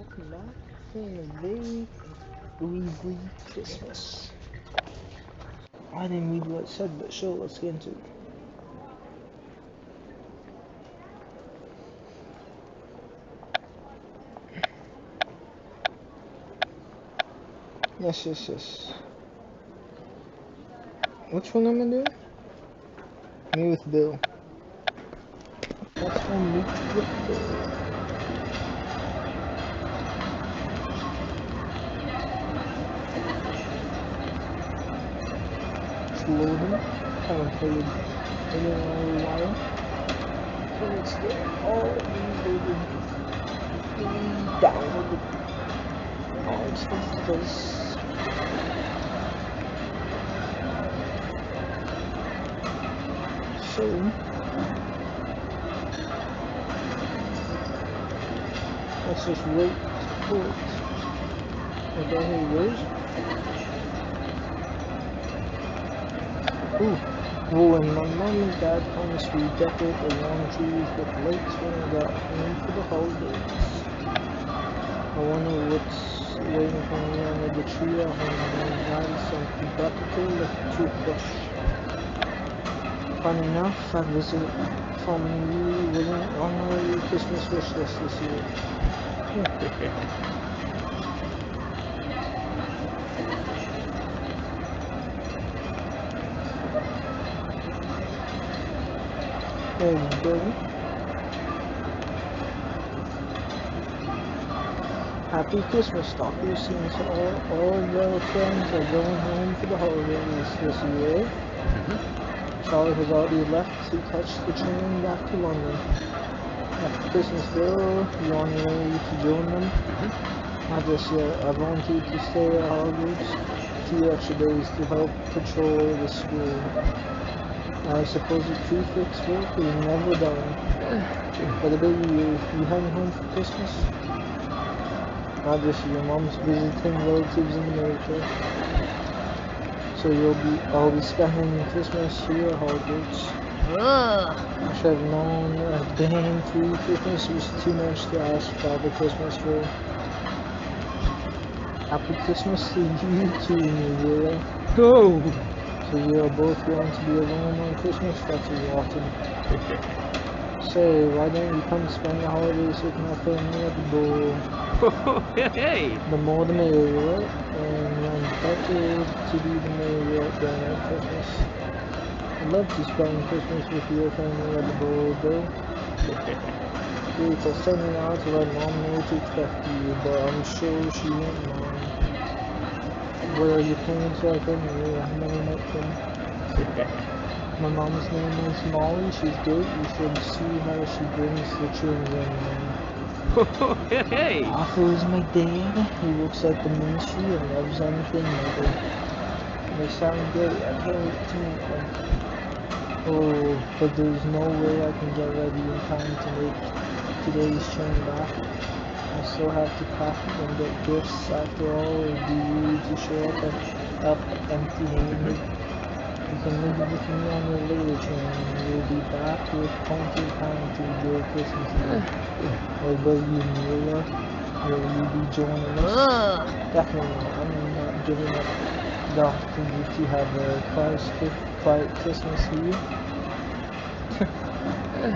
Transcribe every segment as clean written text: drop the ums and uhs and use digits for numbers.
welcome back. Feeling a very Weasley Christmas. I didn't read what it said, but sure, let's get into it. Yes. Which one am I doing? Me with Bill. Let's go meet with Bill. It's loading. Haven't played in a while. So let's get all reloaded. Downloaded. Oh, it's supposed to this. So let's just wait for it. Okay, here it goes. Ooh. Oh, and my mom and dad promised we decorate the lawn trees with lights when I got home for the holidays. I wonder what's waiting for me under the tree at home. My dad is something practical like a toothbrush. Funny enough, that visit from you wasn't on my Christmas wish list this year. There's Bill. Happy Christmas, Doctor. Seems all of our friends are going home for the holidays this year. Charlie has already left to catch the train back to London. After Christmas, Bill, you're on your way to join them? Not just yet. I volunteered to stay at Hogwarts 2 extra days to help patrol the school. I suppose the prefix work is never done. But about you heading home for Christmas? Not this year. Mom's visiting relatives in America. So I'll be spending Christmas here at Hogwarts. I should have known a damn 3 Christmas was too much to ask Father Christmas for. Happy Christmas to you too, Mira. Go! So you're both going to be alone on Christmas? That's rotten. Say, why don't you come spend the holidays with my family at the ball? Hey! The more the merrier, right? And I'm better to be the merrier than at Christmas. I'd love to spend Christmas with your family at the ball, Bill. Great, I'll send you out to let Mom know to expect you, but I'm sure she won't mind. What are your parents like anyway? I've never met them. My mom's name is Molly. She's great. You should see how she brings the children in. Hey! Arthur is my dad. He works at the ministry and loves anything mother. They sound great. I can't wait to meet them. Oh, but there's no way I can get ready in time to make today's train back. I still have to pack and get gifts. After all, it would be rude to show up empty-handed. You can leave it with me on the later train, and we'll be back with plenty of time to enjoy Christmas Eve. What about you, Mila? Will you be joining us? Definitely not. I'm not giving up the opportunity to have a quiet Christmas here.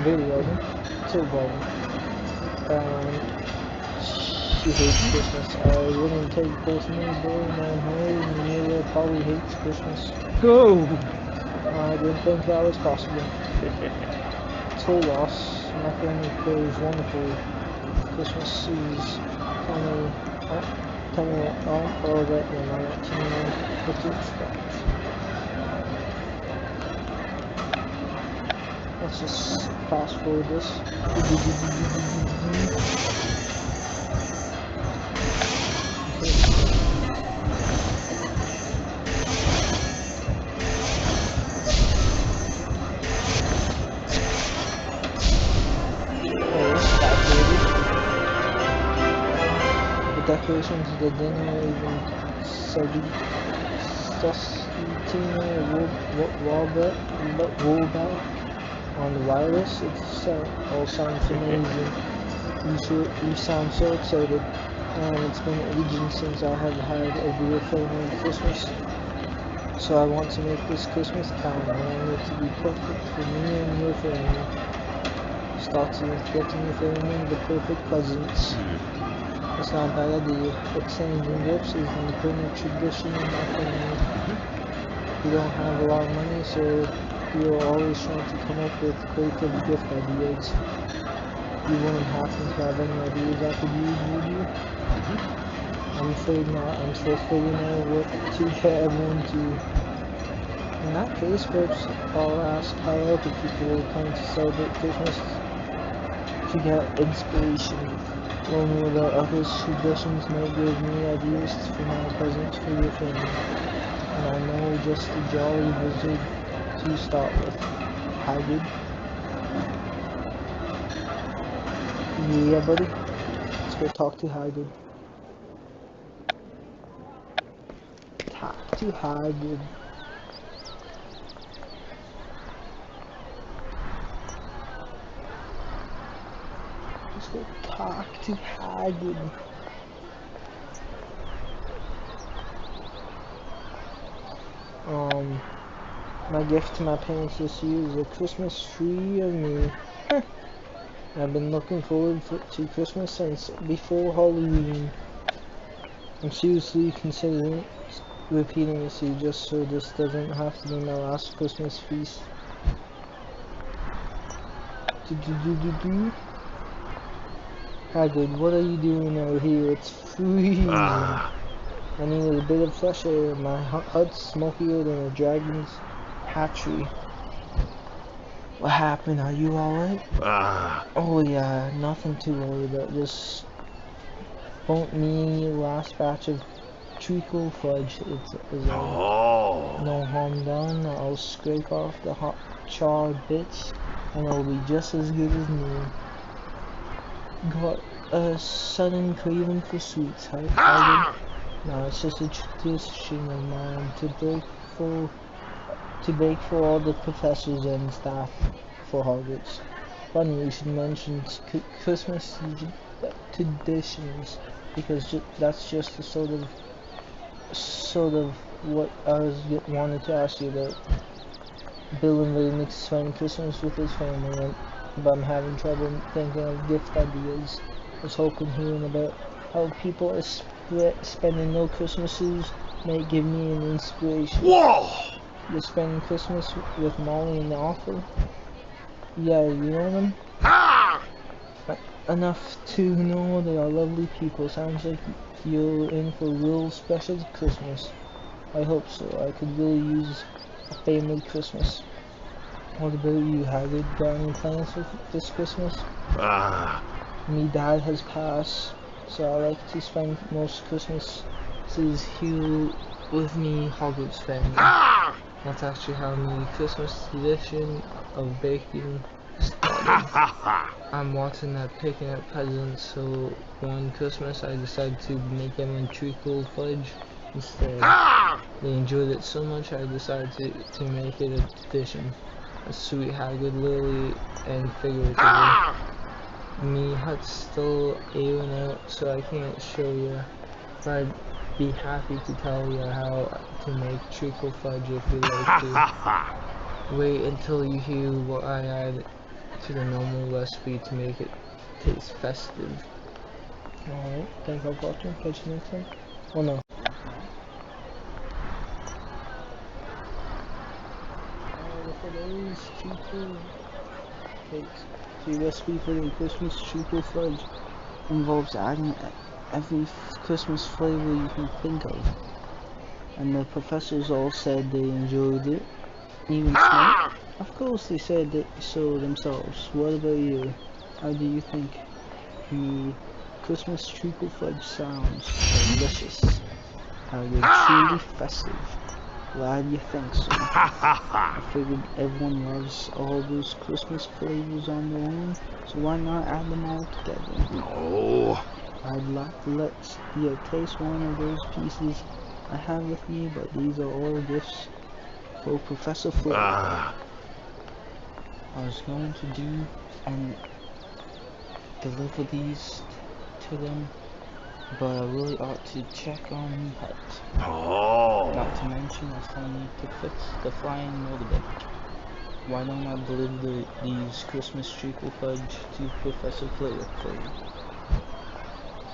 Very well then. So boring. She hates Christmas. I wouldn't take it personally, though. Knowing her, Mila probably hates Christmas. Go! I didn't think that was possible. It's her loss. My family plays wonderful. Christmas is tell me or let them. I want to know what to expect. Let's just fast forward this. Decorations of the dinner, even Sustina Woolback on the wireless. All sounds amazing. You sound so excited. and it's been ages since I have had a real family Christmas. So I want to make this Christmas count. I want it to be perfect for me and your family. Starting with getting your family the perfect presents. It's not a bad idea. Exchanging gifts is an important tradition in my family. We don't have a lot of money, so we are always trying to come up with creative gift ideas. You wouldn't happen to have any ideas I could use, would you? I'm afraid not. I'm still figuring out what to get everyone to. In that case, perhaps I'll ask how other people are planning to celebrate Christmas to get inspiration. Learning about others' traditions might give me ideas for my presents for your family. And I know just a jolly wizard to start with. Hagrid. Yeah, buddy. Let's go talk to Hagrid. Talk to Hagrid. Let's go talk to Hagrid. My gift to my parents this year is a Christmas tree of me. I've been looking forward to Christmas since before Halloween. I'm seriously considering repeating this year just so this doesn't have to be my last Christmas feast. Hagrid, what are you doing out here? It's freezing. I needed a bit of fresh air. My hut's smokier than a dragon's hatchery. What happened? Are you alright? Oh yeah, nothing to worry about. Just won't me last batch of treacle fudge. Is no harm done. I'll scrape off the hot charred bits and it'll be just as good as new. Got a sudden craving for sweets, Hagrid? No, it's just a tradition of mine to bake for all the professors and staff for Hogwarts. Funny you should mention Christmas traditions because that's just the sort of what I wanted to ask you about. Bill invited me to spend Christmas with his family, but I'm having trouble thinking of gift ideas. I was hoping hearing about how people are spending their Christmases might give me an inspiration. Whoa! You're spending Christmas with Molly and Arthur? Yeah, you know them? Enough to know they are lovely people. Sounds like you're in for a real special Christmas. I hope so. I could really use a family Christmas. What about you, Hagrid? Got any plans for this Christmas? Me dad has passed, so I like to spend most Christmases here with me Hogwarts family. That's actually how the Christmas tradition of baking started. I'm watching that picking out presents, so one Christmas I decided to make everyone treacle fudge instead. They enjoyed it so much I decided to make it a tradition. A sweet Hagrid, literally and figuratively. Me hut's still airing out, so I can't show you, but I'd be happy to tell you how to make treacle fudge if you'd like to. Wait until you hear what I add to the normal recipe to make it taste festive. Alright, thank you for watching. Catch you next time. Oh no. Oh, look at those treacle cakes. So your recipe for the Christmas treacle fudge involves adding every Christmas flavor you can think of. And the professors all said they enjoyed it. Even Snape? Of course they said so themselves. What about you? How do you think me Christmas treacle fudge sounds? Delicious. How you're truly festive. Glad you think so. I figured everyone loves all those Christmas flavors on their own, so why not add them all together? No. I'd like to let you taste one of those pieces I have with me, but these are all gifts for Professor Flynn. I was going to do and deliver these to them, but I really ought to check on Hut. Oh. Not to mention, I still need to fix the flying motorbike. Why don't I deliver these Christmas treacle fudge to Professor Flitwick for you?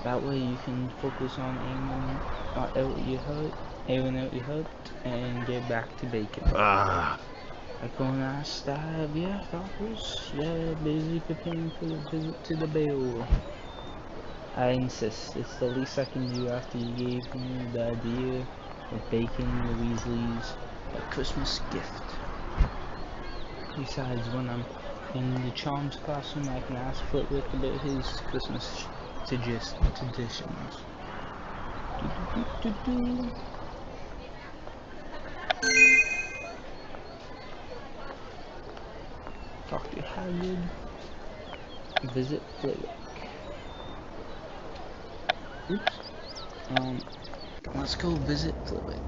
That way you can focus on airing out your hut, and get back to baking. Ah. I can ask that, yeah, doctors, yeah, busy preparing for the visit to the Beowulf. I insist, it's the least I can do after you gave me the idea of baking the Weasleys a Christmas gift. Besides, when I'm in the charms classroom, I can ask Flitwick about his Christmas traditions. Dr. Hagrid, visit Flitwick. Oops. Let's go visit Flitwick.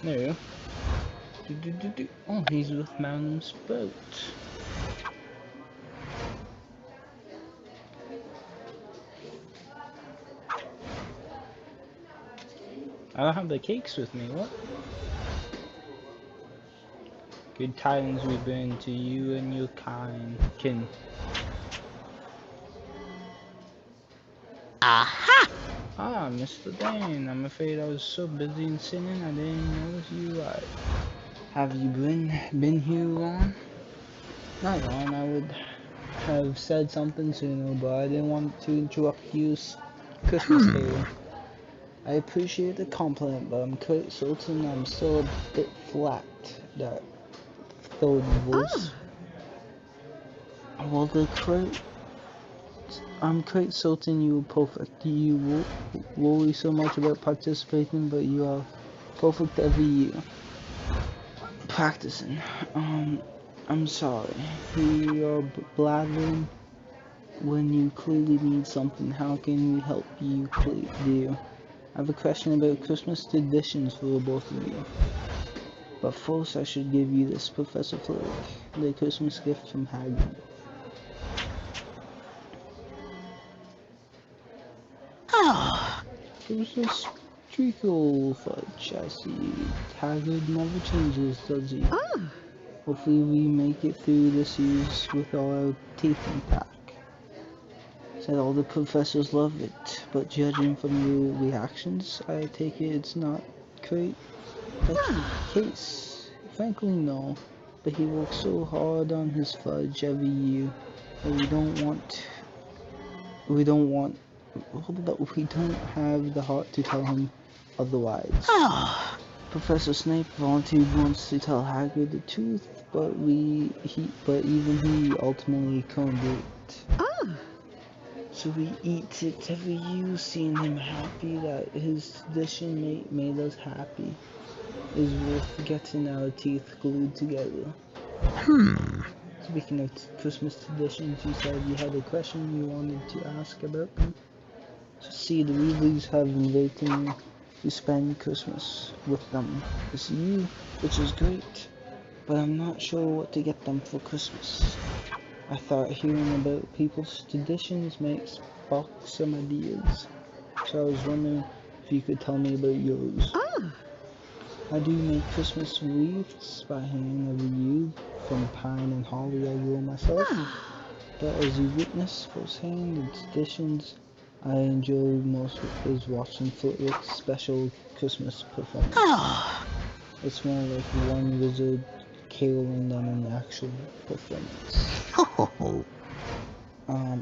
No. Oh, he's with Madam Sprout. I don't have the cakes with me, what? Good tidings we bring to you and your kin. Aha! Ah, Mr. Dane, I'm afraid I was so busy in singing I didn't notice you arrived. Have you been here long? Not long, I would have said something sooner, but I didn't want to interrupt your Christmas tale. I appreciate the compliment, but I'm quite certain I'm still a bit flat, that third voice. Well, I'm quite certain you are perfect. You worry so much about participating, but you are perfect every year. Practicing. I'm sorry. You are blathering when you clearly need something. How can we help you, dear? I have a question about Christmas traditions for both of you. But first I should give you this, Professor Flitwick, the Christmas gift from Hagrid. Ah. Christmas treacle fudge, I see. Hagrid never changes, does he? Hopefully we make it through this year's with all our teeth intact. Said all the professors love it, but judging from your reactions, I take it it's not quite that's the case. Frankly, no. But he works so hard on his fudge every year that we don't have the heart to tell him otherwise. Ah. Professor Snape volunteered once to tell Hagrid the truth, but even he ultimately couldn't do it. So we eat it every year, seeing him happy that his tradition made us happy. Is worth getting our teeth glued together. Speaking of Christmas traditions, you said you had a question you wanted to ask about them. So see, the Weasleys have invited me to spend Christmas with them this year, which is great, but I'm not sure what to get them for Christmas. I thought hearing about people's traditions might spark some ideas, so I was wondering if you could tell me about yours. I do make Christmas wreaths by hand every year from pine and holly I grow myself, but as you witness firsthand, the traditions I enjoy most is watching Flitwick's special Christmas performance. It's more like one wizard caroling than an actual performance.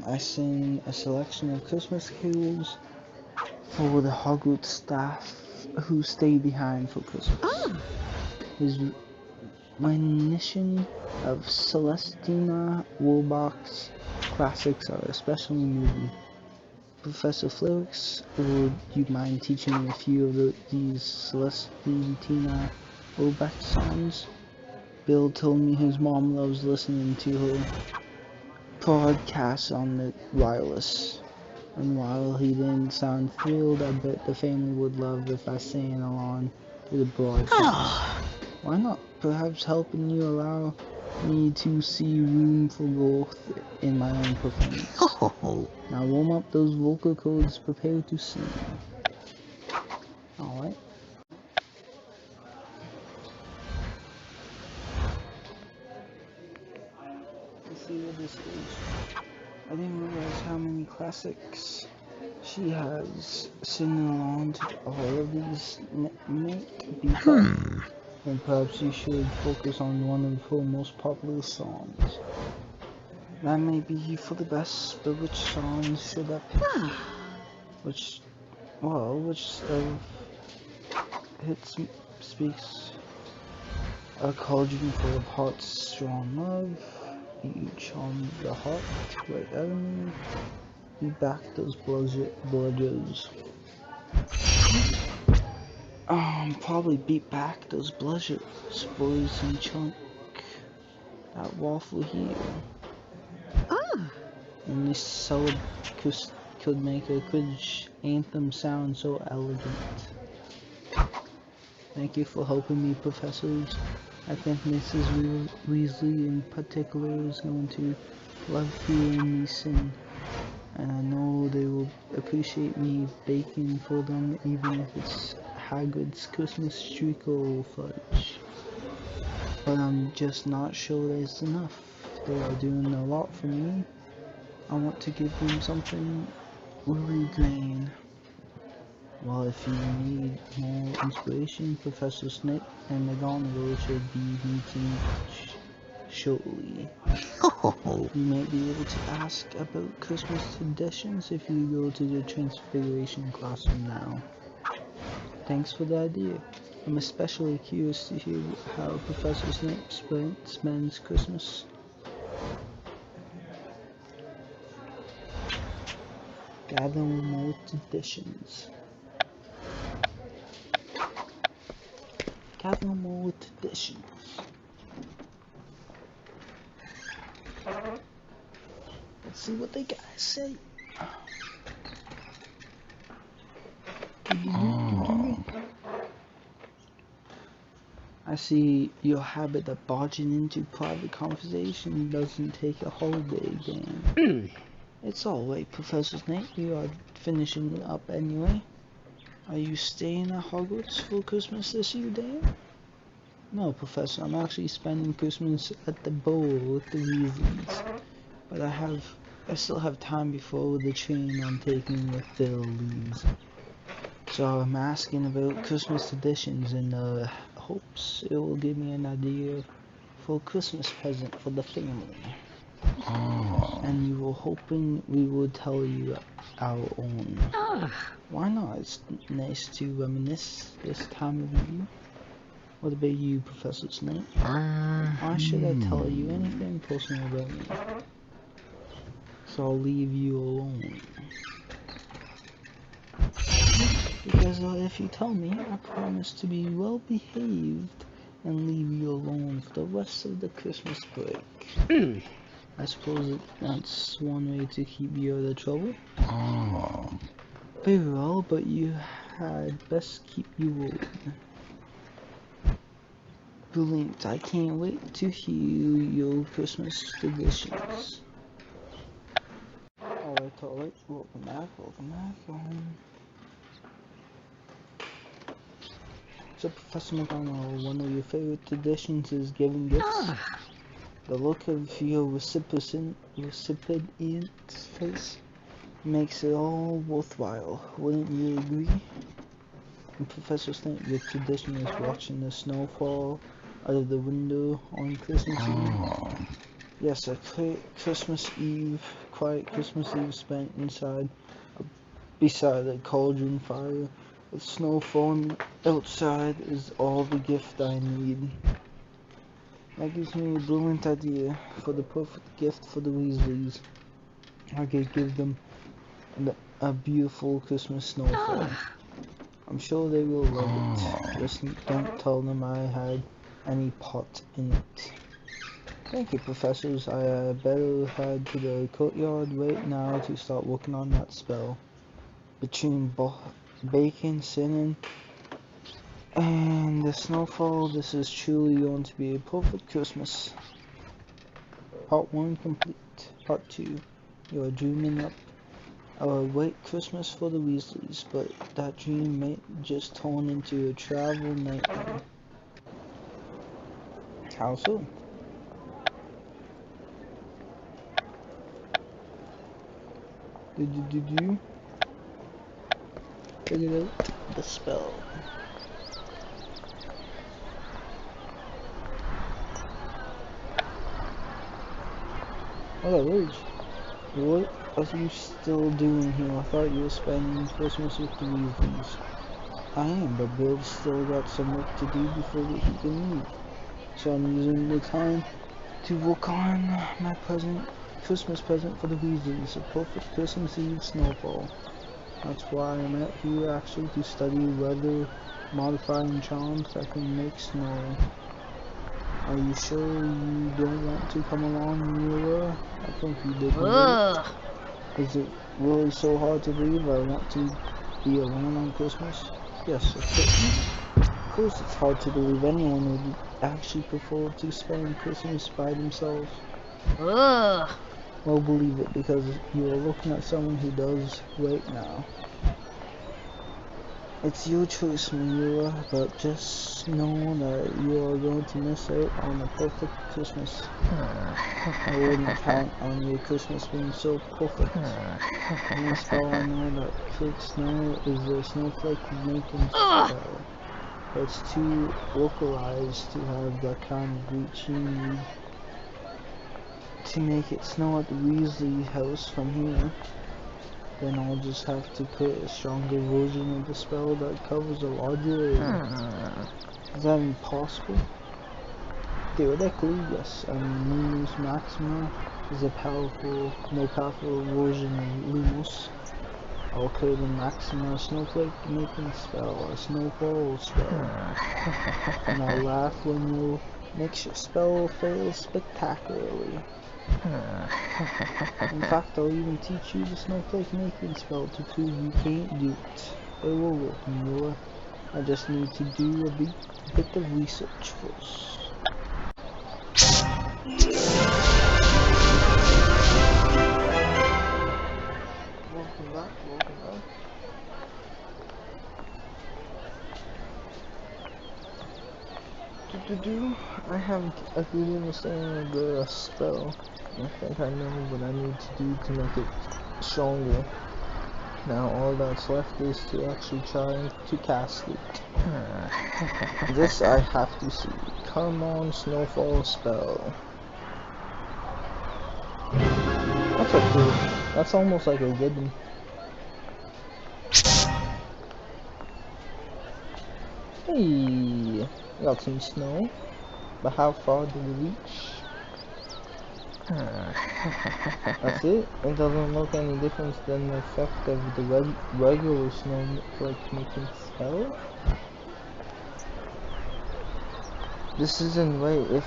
I sing a selection of Christmas carols for the Hogwarts staff who stay behind for Christmas. His rendition of Celestina Warlock's classics are especially moving. Professor Flitwick, would you mind teaching me a few of these Celestina Warlock songs? Bill told me his mom loves listening to her podcasts on the wireless. And while he didn't sound thrilled, I bet the family would love if I sang along to the broadcast. Why not? Perhaps helping you allow me to see room for growth in my own performance. Now warm up those vocal cords, prepare to sing. Alright. Let's see what this is. I didn't realize how many classics she has singing along to all of these make be fun. And perhaps you should focus on one of her most popular songs. That may be for the best, but which songs should I pick? Which of hits speaks a cauldron full of heart's strong love. You charm the heart right out of me. You back those bludgers. Probably beat back those bludgers, boys and chunk. That waffle here. Only Celebrate could make a Quidditch anthem sound so elegant. Thank you for helping me, professors. I think Mrs. Weasley in particular is going to love hearing me sing. And I know they will appreciate me baking for them, even if it's Hagrid's Christmas treacle fudge. But I'm just not sure there's enough. They are doing a lot for me. I want to give them something really grand. Well, if you need more inspiration, Professor Snape and McGonagall should be meeting shortly. You might be able to ask about Christmas traditions if you go to the Transfiguration classroom now. Thanks for the idea. I'm especially curious to hear how Professor Snape spends Christmas. Gather more traditions. Gather more traditions. Let's see what they guys say. I see your habit of barging into private conversation doesn't take a holiday, Dan. It's alright, Professor Snape. You are finishing up anyway. Are you staying at Hogwarts for Christmas this year, Dan? No, Professor. I'm actually spending Christmas at the bowl with the Weasleys. But I still have time before the train I'm taking with Bill leaves. So I'm asking about Christmas traditions in hopes it will give me an idea for a Christmas present for the family. And you were hoping we would tell you our own. Why not? It's nice to reminisce this time of year. What about you, Professor Snape? Why should I tell you anything personal about me? So I'll leave you alone. Because if you tell me, I promise to be well behaved and leave you alone for the rest of the Christmas break. I suppose that's one way to keep you out of trouble. Very well, but you had best keep your word. Brilliant, I can't wait to hear your Christmas traditions. Alright, welcome back. So Professor McGonagall, one of your favorite traditions is giving gifts. The look of your recipient's face makes it all worthwhile, wouldn't you agree? And Professor Snape, your tradition is watching the snow fall out of the window on Christmas Eve. Yes, a quiet Christmas Eve spent beside a cauldron fire with snow falling outside is all the gift I need. That gives me a brilliant idea for the perfect gift for the Weasleys. I could give them a beautiful Christmas snowfall. I'm sure they will love it. Just don't tell them I had any part in it. Thank you, professors. I better head to the courtyard right now to start working on that spell. Between bacon, cinnamon, and the snowfall, this is truly going to be a perfect Christmas. Part 1 complete. Part 2. You are dreaming up a white Christmas for the Weasleys, but that dream might just turn into a travel nightmare. How so? Figure out the spell. Oh, Rouge. What are you still doing here? I thought you were spending Christmas with the Weasleys. I am, but Bill's still got some work to do before he can leave. So I'm using the time to work on my Christmas present for the Weasleys, a perfect Christmas Eve snowfall. That's why I'm out here actually to study weather modifying charms that can make snow. Are you sure you don't want to come along, Mila? I think you did right. Is it really so hard to believe I want to be alone on Christmas? Yes, of course. Of course it's hard to believe anyone would actually prefer to spend Christmas by themselves. Well, believe it, because you are looking at someone who does right now. It's your choice, Mila, but just know that you are going to miss out on a perfect Christmas. I wouldn't count on your Christmas being so perfect. Most of all, I know that create snow is the snowflake making spell. But it's too localized to have that kind of reach you need to make it snow at the Weasley house from here. Then I'll just have to create a stronger version of the spell that covers a larger area. Is that impossible? Theoretically, yes. I mean, Lumos Maxima is a more powerful version of Lumos. I'll create a Maxima snowflake making spell, a snowfall spell. And I'll laugh when you make your spell fail spectacularly. In fact, I'll even teach you the snowflake making spell to prove you can't do it. It will work, Mila. I just need to do a bit of research first. Welcome back, welcome back. I have a good understanding of the spell. I think I know what I need to do to make it stronger. Now all that's left is to actually try to cast it. This I have to see. Come on, snowfall spell. That's almost like a rhythm. Hey, got some snow. But how far did it reach? That's it? It doesn't look any different than the effect of the regular snowflake making spell? This isn't right. If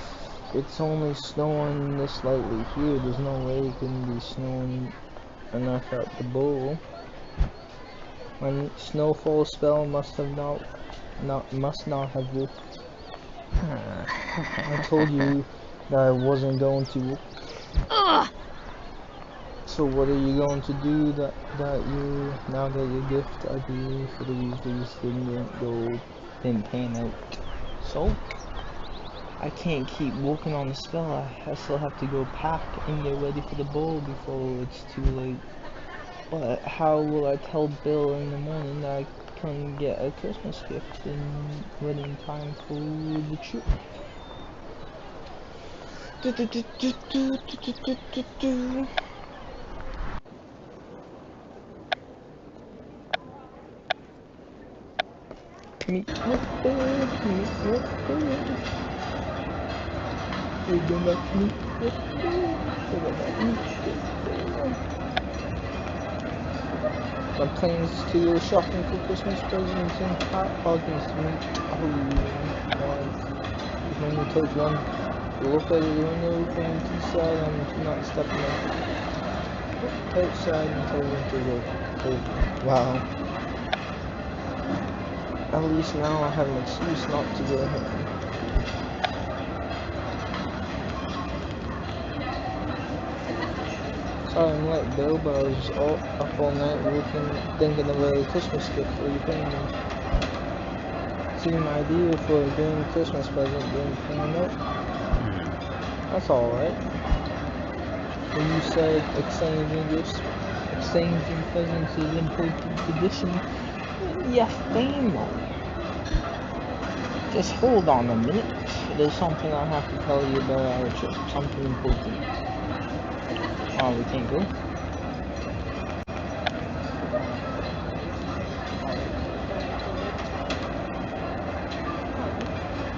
it's only snowing this lightly here, there's no way it can be snowing enough at the bowl. My snowfall spell must not have worked. I told you that I wasn't going to work. So what are you going to do now that your gift idea for the Weasleys didn't pan out? So I can't keep working on the spell. I still have to go pack and get ready for the ball before it's too late. But how will I tell Bill in the morning that I couldn't get a Christmas gift ready in time for the trip? Meet with Bill, we're gonna meet with Bill, My plans to go shopping for Christmas presents and hot buggers to meet can only take one look out of the window from the quayside. I'm not stepping outside until winter's over. Wow. At least now I have an excuse not to go home. Sorry I'm late, Bill, but I was up all night working, thinking of a Christmas gift for your family. See, my idea for a grand Christmas present didn't pan out. That's alright. When you said exchanging presents is important tradition in your family. Just hold on a minute. There's something I have to tell you about our trip. Something important. Oh, we can't go?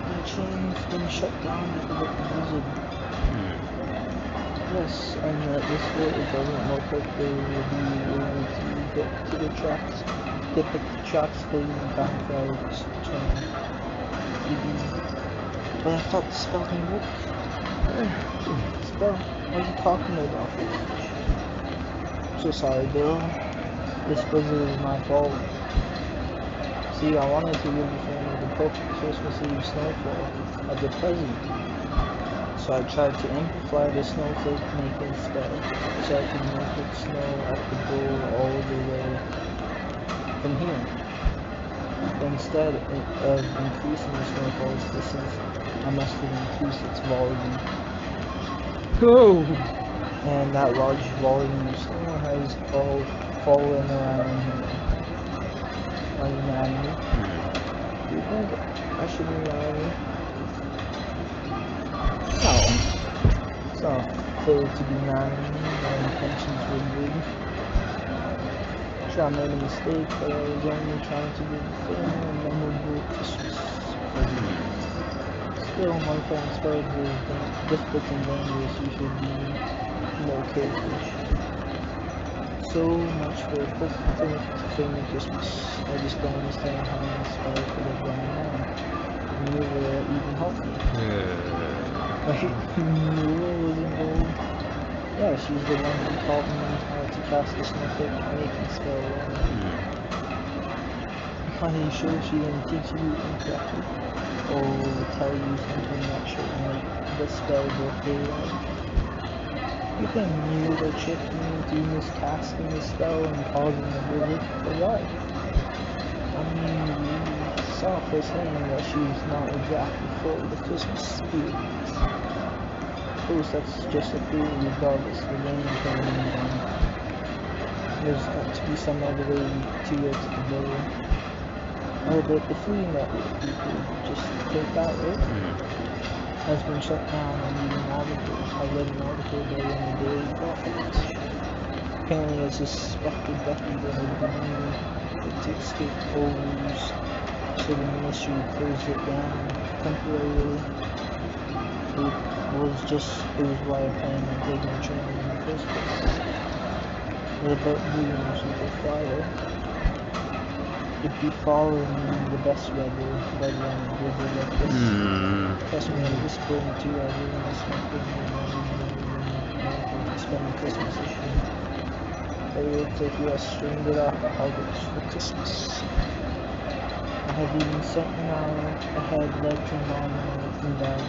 The train's been shut down because of the blizzard. Yes, and at this rate it doesn't look like they will be able to get the tracks clean in time for our train. But I thought the spell didn't work. Spell? What are you talking about, Doctor? So sorry, Bill. This blizzard is my fault. See, I wanted to give the family the Christmas Eve snowfall as a present. So I tried to amplify the snowflake making spell so I could make it snow at the bowl all the way from here. Instead of increasing the snowfall's distance, I must have increased its volume. Go! And that large volume of snow has all fallen around here. Are you mad at me? Do you think I should be mad at me? No. It's not fair to be mad at me. My intentions were good. Sure, I made a mistake, but I was only trying to give the family a memorable Christmas present. Still, my friend spells is difficult and dangerous. You should be more careful. So much for family Christmas. I just don't understand how my spell could have gone wrong. Mula even helped me. Wait, Mula was involved? Yeah, she's the one who taught me how to cast the snowflake making spell. Are you sure she didn't teach you incorrectly? Or tell you something that should make the spell go haywire? You think Mula tricked me into miscasting the spell and causing the blizzard? But why? I mean, we saw firsthand that she's not exactly full of the Christmas spirit. Of course, that's just a theory regardless, the damage has been done. There's got to be some other way to get to the bowl. What about the flea network? You could just take that, right? Has been shut down. I read an article by the Daily Prophet. Apparently a suspected death eater has been using it to escape O's, so the ministry closed it down temporarily. It was why I planned on taking the train in the first place. What about moving the super flyer? It'd be following the best weather on a blizzard like this. Trust me, I'm disappointed too. I really miss my family more than anything to spend Christmas with them. But it looks like we are stranded at Hogwarts for Christmas. I have even sent an hour ahead led to Mom and Dad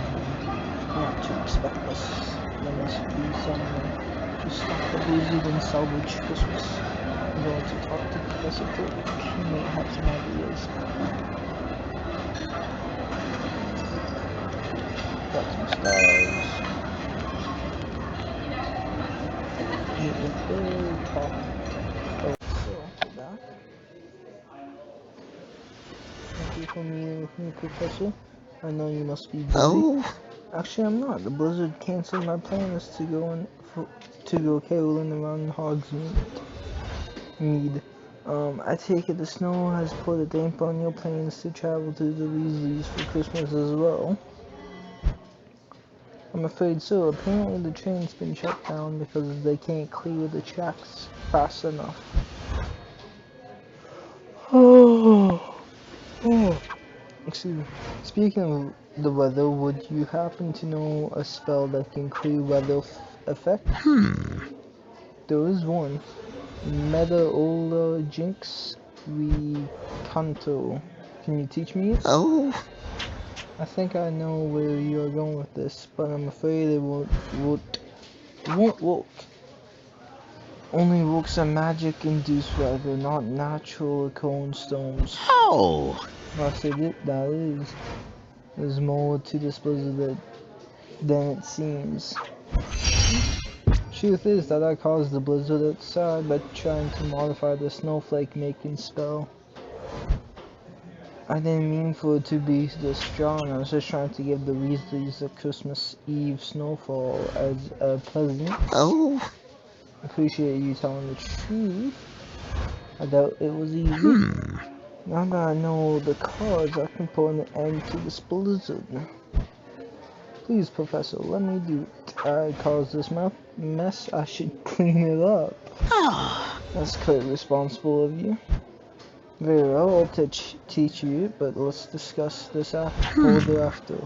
not to expect us. There must be somewhere to stop the blizzard and salvage Christmas. I'm going to talk to Professor Flitwick. He may have some ideas. Got some stars. Meet with Bill, talk. Oh, for that. Thank you for meeting with me, Professor. I know you must be busy. Oh? Actually, I'm not. The blizzard canceled my plans to go caroling around Hogsmeade. I take it the snow has put a damper on your plans to travel to the Weasleys for Christmas as well. I'm afraid so. Apparently the train's been shut down because they can't clear the tracks fast enough. Excuse me. Speaking of the weather, would you happen to know a spell that can clear weather effect? There is one. Medaola Jinx Canto. Can you teach me it? Oh. I think I know where you are going with this, but I'm afraid it won't work. Only works on magic-induced weather, not natural occurring storms. Oh. I said it, that is. There's more to this blizzard than it seems. Truth is that I caused the blizzard outside by trying to modify the snowflake making spell. I didn't mean for it to be this strong. I was just trying to give the Weasleys a Christmas Eve snowfall as a present. Oh. Appreciate you telling the truth. I doubt it was easy. Now that I know the cards, I can put an end to this blizzard. Please, Professor, let me do it. I caused this mess. I should clean it up. That's quite responsible of you. Very well, I'll teach you, but let's discuss this further after.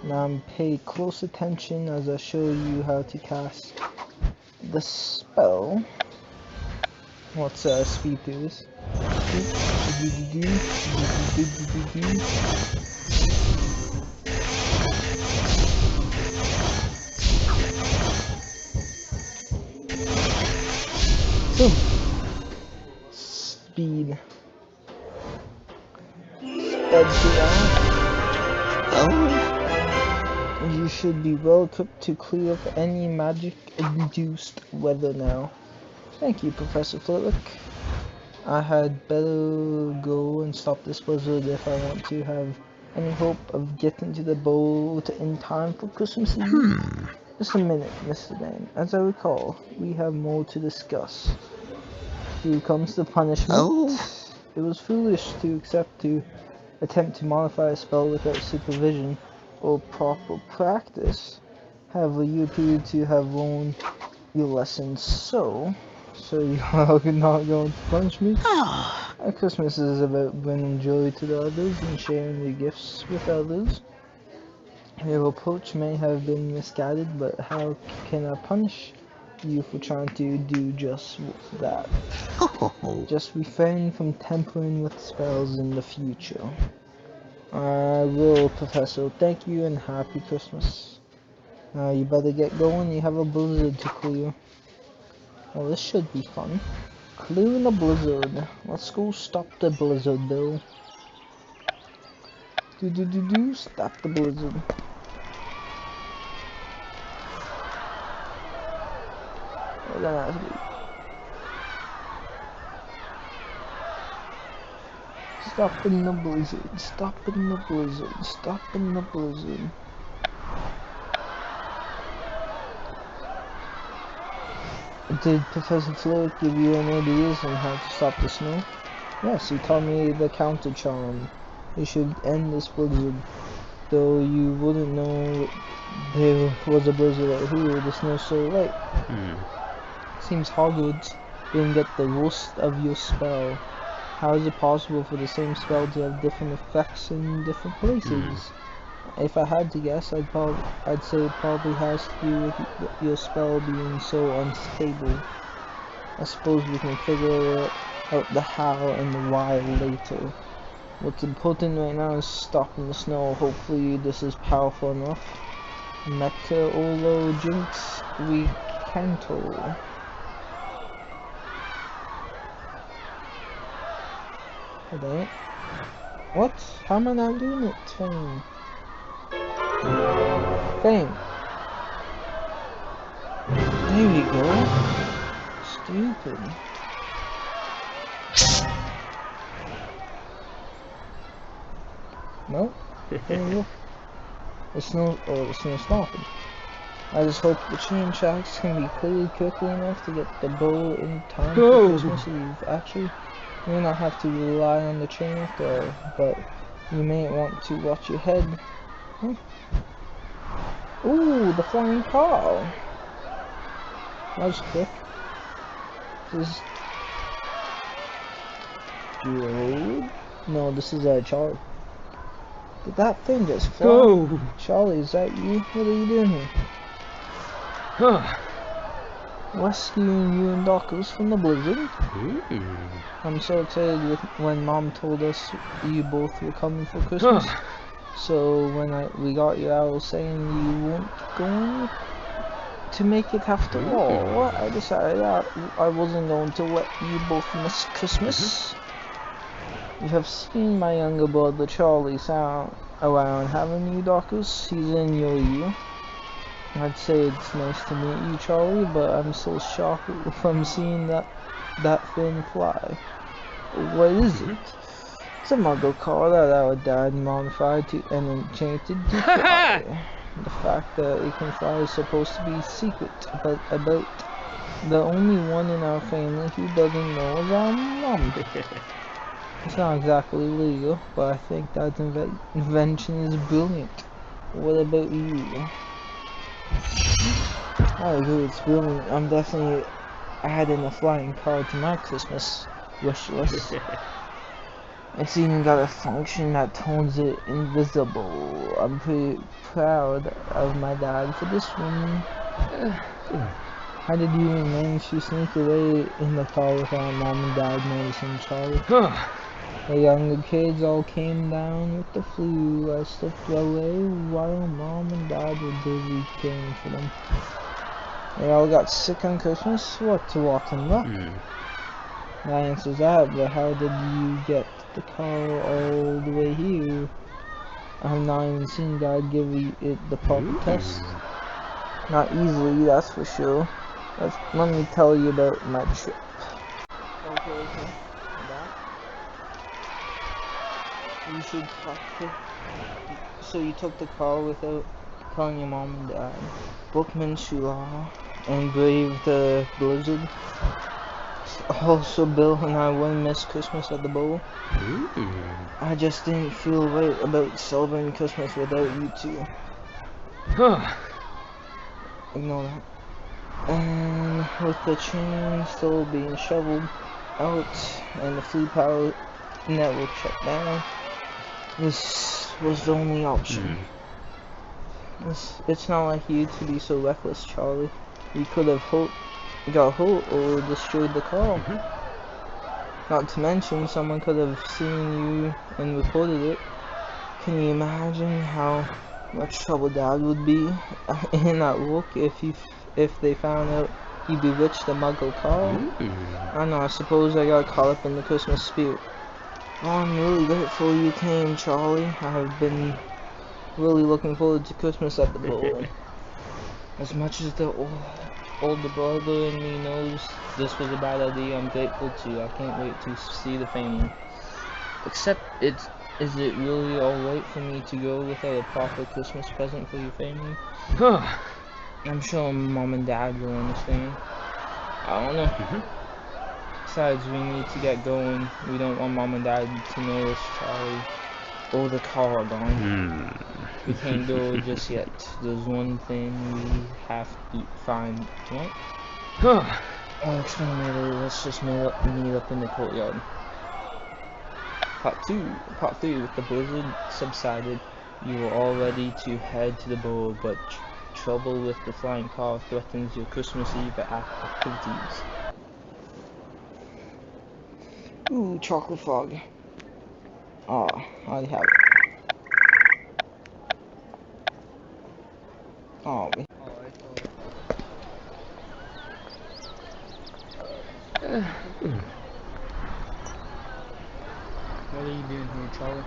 Now pay close attention as I show you how to cast the spell. Let's speed through this. Speed. You should be well equipped to clear up any magic-induced weather now. Thank you, Professor Flitwick. I had better go and stop this blizzard if I want to have any hope of getting to the boat in time for Christmas Eve. Just a minute, Mr. Dane. As I recall, we have more to discuss. Here comes the punishment. It was foolish to attempt to modify a spell without supervision or proper practice. However, you appear to have learned your lessons, so you are not going to punish me. Christmas is about bringing joy to the others and sharing your gifts with others. Your approach may have been misguided, but how can I punish you for trying to do just that? Just refrain from tampering with spells in the future. I will, Professor. Thank you and Happy Christmas. You better get going. You have a blizzard to clear. Well, this should be fun. Clearing the blizzard. Let's go stop the blizzard, though. Stop the blizzard. We're gonna have to stopping the blizzard, stopping the blizzard, stopping the blizzard. Did Professor Flitwick give you any ideas on how to stop the snow? Yes, he taught me the counter charm. You should end this blizzard. Though you wouldn't know there was a blizzard out here, the snow's so light. Seems Hogwarts didn't get the worst of your spell. How is it possible for the same spell to have different effects in different places? If I had to guess, I'd say it probably has to do with your spell being so unstable. I suppose we can figure out the how and the why later. What's important right now is stopping the snow. Hopefully this is powerful enough. Medaola Jinx Canto. Hold on. What? How am I not doing it? Fame. There we go. Stupid. No? There we go. The snow stopping. I just hope the chain tracks can be cleared quickly enough to get the bow in time for Christmas Eve. Actually, you may not have to rely on the chain after all, but you may want to watch your head. Ooh, the flying car! That was quick. This is... Good. No, this is a char. Did that thing just fly? Oh. Charlie, is that you? What are you doing here? Huh. Rescuing you and Darkles from the blizzard. Ooh. I'm so excited when Mom told us you both were coming for Christmas. Huh. So when we got you, I was saying you weren't going to make it after all. I decided I wasn't going to let you both miss Christmas. You have seen my younger brother Charlie around, haven't you, Darkus? He's in your year. I'd say it's nice to meet you, Charlie, but I'm still shocked from seeing that thing fly. What is it? It's a muggle car that our dad modified and enchanted to fly. The fact that it can fly is supposed to be secret, but about the only one in our family who doesn't know is our mom. It's not exactly legal, but I think that invention is brilliant. What about you? I agree, it's brilliant. I'm definitely adding a flying car to my Christmas wish list. It's even got a function that turns it invisible. I'm pretty proud of my dad for this one. How did you manage to sneak away in the car without Mom and Dad noticing, Charlie? The younger kids all came down with the flu. I slipped away while Mom and Dad were busy caring for them. They all got sick on Christmas? What, to walk them up? That answers that, but how did you get the car all the way here? I have not even seen Dad give it the proper test. Not easily, that's for sure. Let me tell you about my trip. Okay. You should talk to... So you took the car without calling your Mom and Dad, bookman's law, and braved the blizzard. Also, Bill and I wouldn't miss Christmas at the bowl. I just didn't feel right about celebrating Christmas without you two. Ignore that. And with the train still being shoveled out and the fleet power network shut down, this was the only option. It's not like you to be so reckless, Charlie. You could have got hurt or destroyed the car. Not to mention, someone could have seen you and reported it. Can you imagine how much trouble Dad would be in at work if they found out you bewitched the muggle car? I know, I suppose I got caught up in the Christmas spirit. Oh, I'm really grateful you came, Charlie. I have been really looking forward to Christmas at the bowl. As much as the older brother in me knows this was a bad idea, I'm grateful too. I can't wait to see the family. Except is it really alright for me to go without a proper Christmas present for your family? I'm sure Mom and Dad will understand. I don't know. Besides, we need to get going. We don't want Mom and Dad to notice Charlie or the car gone. We can't go just yet. There's one thing we have to find. What? I'll explain later. Let's just meet up in the courtyard. Part 3. With the blizzard subsided, you are all ready to head to the bowl, but trouble with the flying car threatens your Christmas Eve activities. Ooh, chocolate frog. Ah, I have it. Oh, what are you doing here, Charlie?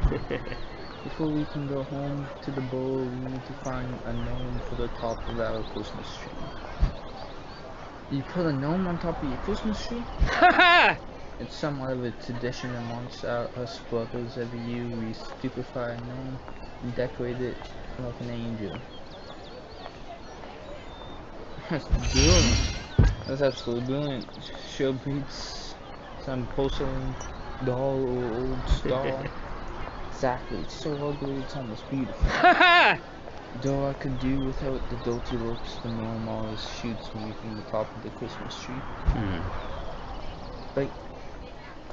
Before we can go home to the bowl, we need to find a gnome for the top of our Christmas tree. You put a gnome on top of your Christmas tree? It's somewhat of a tradition amongst us brothers. Every year we stupefy a gnome and decorate it like an angel. That's brilliant. That's absolutely brilliant. Sure beats some porcelain doll or old doll. Exactly, it's so ugly it's almost beautiful. Though I could do without the dirty looks the gnome always shoots me from the top of the Christmas tree. But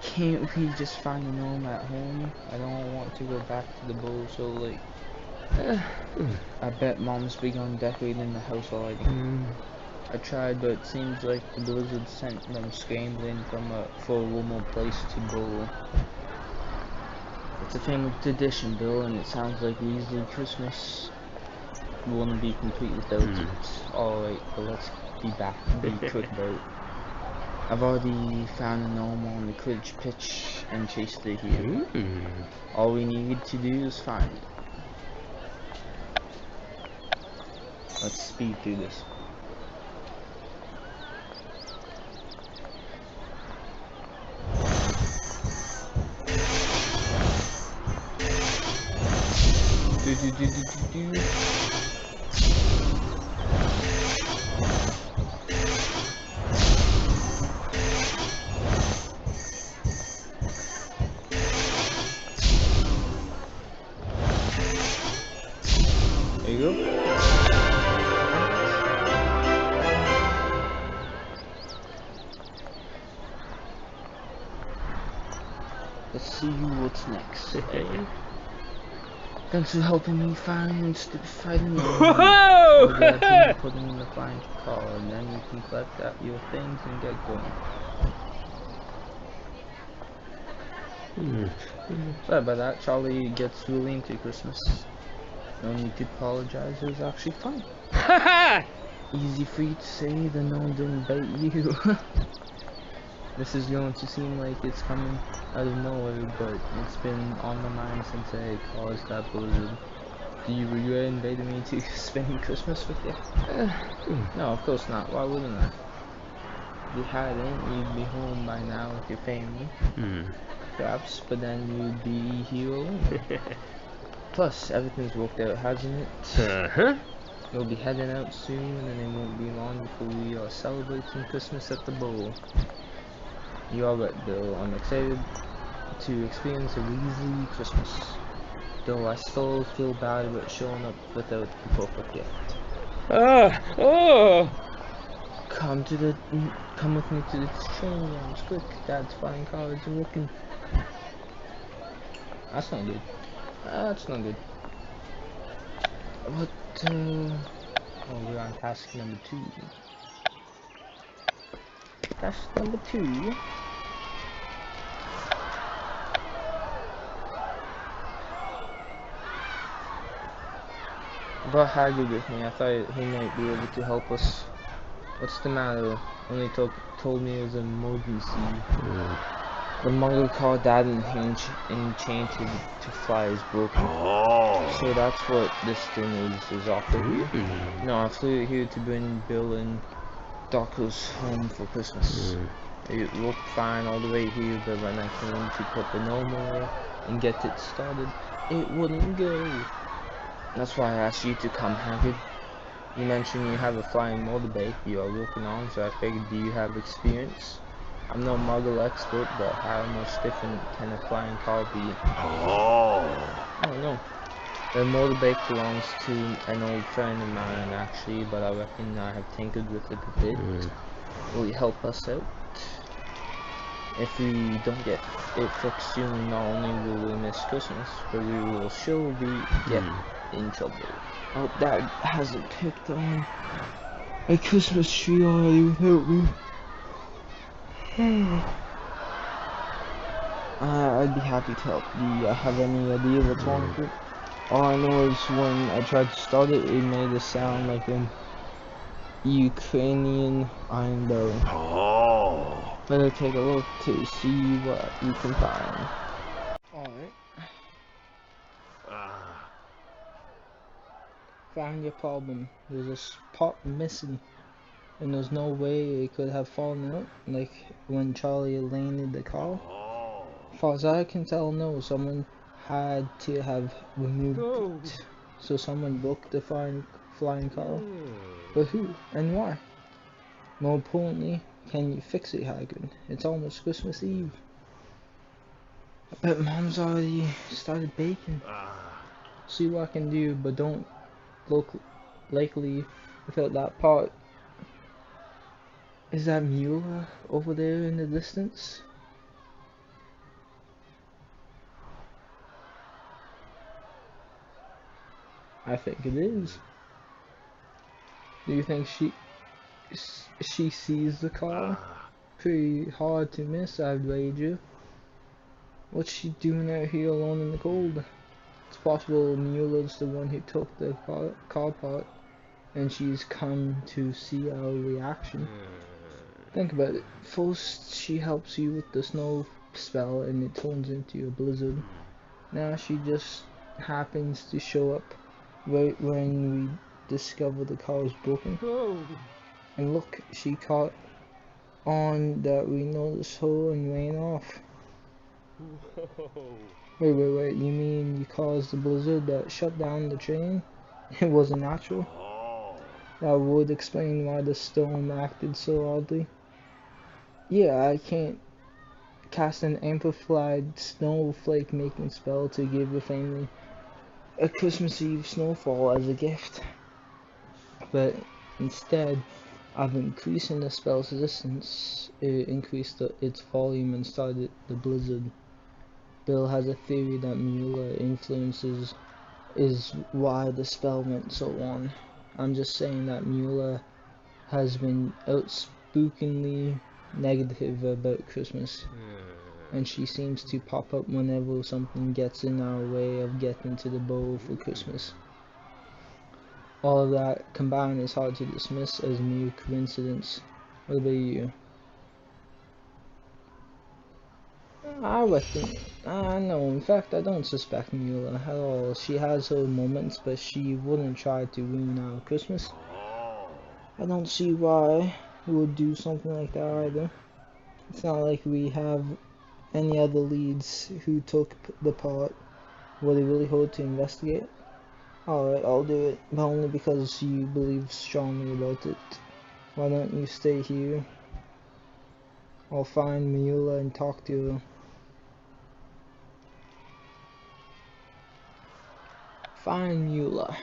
can't we just find a gnome at home? I don't want to go back to the bowl so late. I bet Mom's begun decorating the house already. I tried, but it seems like the blizzard sent them scrambling for a warmer place to bowl. It's a family tradition, Bill, and it sounds like Weasley Christmas wouldn't be complete without it. Alright, but let's be quick about it. I've already found a gnome on the Quidditch pitch and chased it here. All we need to do is find it. Let's speed through this. There you go. Let's see what's next. Thanks for helping me find stupid fighting gnome. I'll get him to put him in the flying car, and then we can collect your things and get going. Sorry about that. Charlie gets really into Christmas. No need to apologize, it was actually fun. Easy for you to say, the gnome didn't bite you. This is going to seem like it's coming out of nowhere, but it's been on my mind since I caused that blizzard. Do you regret inviting me to spend Christmas with you? No, of course not. Why wouldn't I? If you hadn't, you'd be home by now with your family. Perhaps, but then you'd be here alone. Plus, everything's worked out, hasn't it? We'll be heading out soon, and it won't be long before we are celebrating Christmas at the bowl. You are right, Bill. I'm excited to experience a Weasley Christmas. Though I still feel bad about showing up without the perfect gift. Come with me to the training rooms, quick. Dad's flying cards are working. That's not good. That's not good. What, oh, we're on task number 2. Task number 2. Brought Hagrid with me. I thought he might be able to help us. What's the matter? Only told me it was a emergency. The Muggle called Dad enchanted to fly is broken. So that's what this thing is offered here. No, I flew here to bring Bill and Docus home for Christmas. It worked fine all the way here, but when I came to put the gnome away and get it started, it wouldn't go. That's why I asked you to come, Hagrid. You mentioned you have a flying motorbike you are working on, so I figured, do you have experience? I'm no Muggle expert, but how much different can a flying car be? Oh no. The motorbike belongs to an old friend of mine, actually, but I reckon I have tinkered with it a bit. Will you help us out? If we don't get it fixed soon, not only will we miss Christmas, but we will sure get in trouble. I hope Dad hasn't picked on a Christmas tree already without me. I'd be happy to help. Do you have any idea what's wrong with it? All I know is when I tried to start it, it made a sound like an Ukrainian iron bow. Better take a look to see what you can find. Alright. Found your problem. There's a spot missing, and there's no way it could have fallen out, like when Charlie landed the car. As far as I can tell, no. Someone had to have removed it. So someone booked the flying car. But who and why? More importantly, can you fix it, Hagrid? It's almost Christmas Eve. I bet Mom's already started baking. See what I can do, but don't look likely without that part. Is that Mueller over there in the distance? I think it is. Do you think she sees the car? Pretty hard to miss, I'd wager. What's she doing out here alone in the cold? It's possible Mueller's the one who took the car part, and she's come to see our reaction. Think about it. First, she helps you with the snow spell, and it turns into a blizzard. Now she just happens to show up right when we discover the car is broken. And look, she caught on that we noticed her and ran off. Wait, you mean you caused the blizzard that shut down the train? It wasn't natural? That would explain why the storm acted so oddly. Yeah, I can't cast an amplified snowflake making spell to give the family a Christmas Eve snowfall as a gift. But instead of increasing the spell's resistance, it increased its volume and started the blizzard. Bill has a theory that Mueller influences is why the spell went so on. I'm just saying that Mueller has been outspokenly negative about Christmas, and she seems to pop up whenever something gets in our way of getting to the bowl for Christmas. All of that combined is hard to dismiss as mere coincidence. What about you? I reckon, no, in fact I don't suspect Mueller at all. She has her moments, but she wouldn't try to ruin our Christmas. I don't see why we would do something like that either. It's not like we have any other leads who took the part. Would it really hurt to investigate? Alright, I'll do it, but only because you believe strongly about it. Why don't you stay here? I'll find Mueller and talk to her. Find Mueller.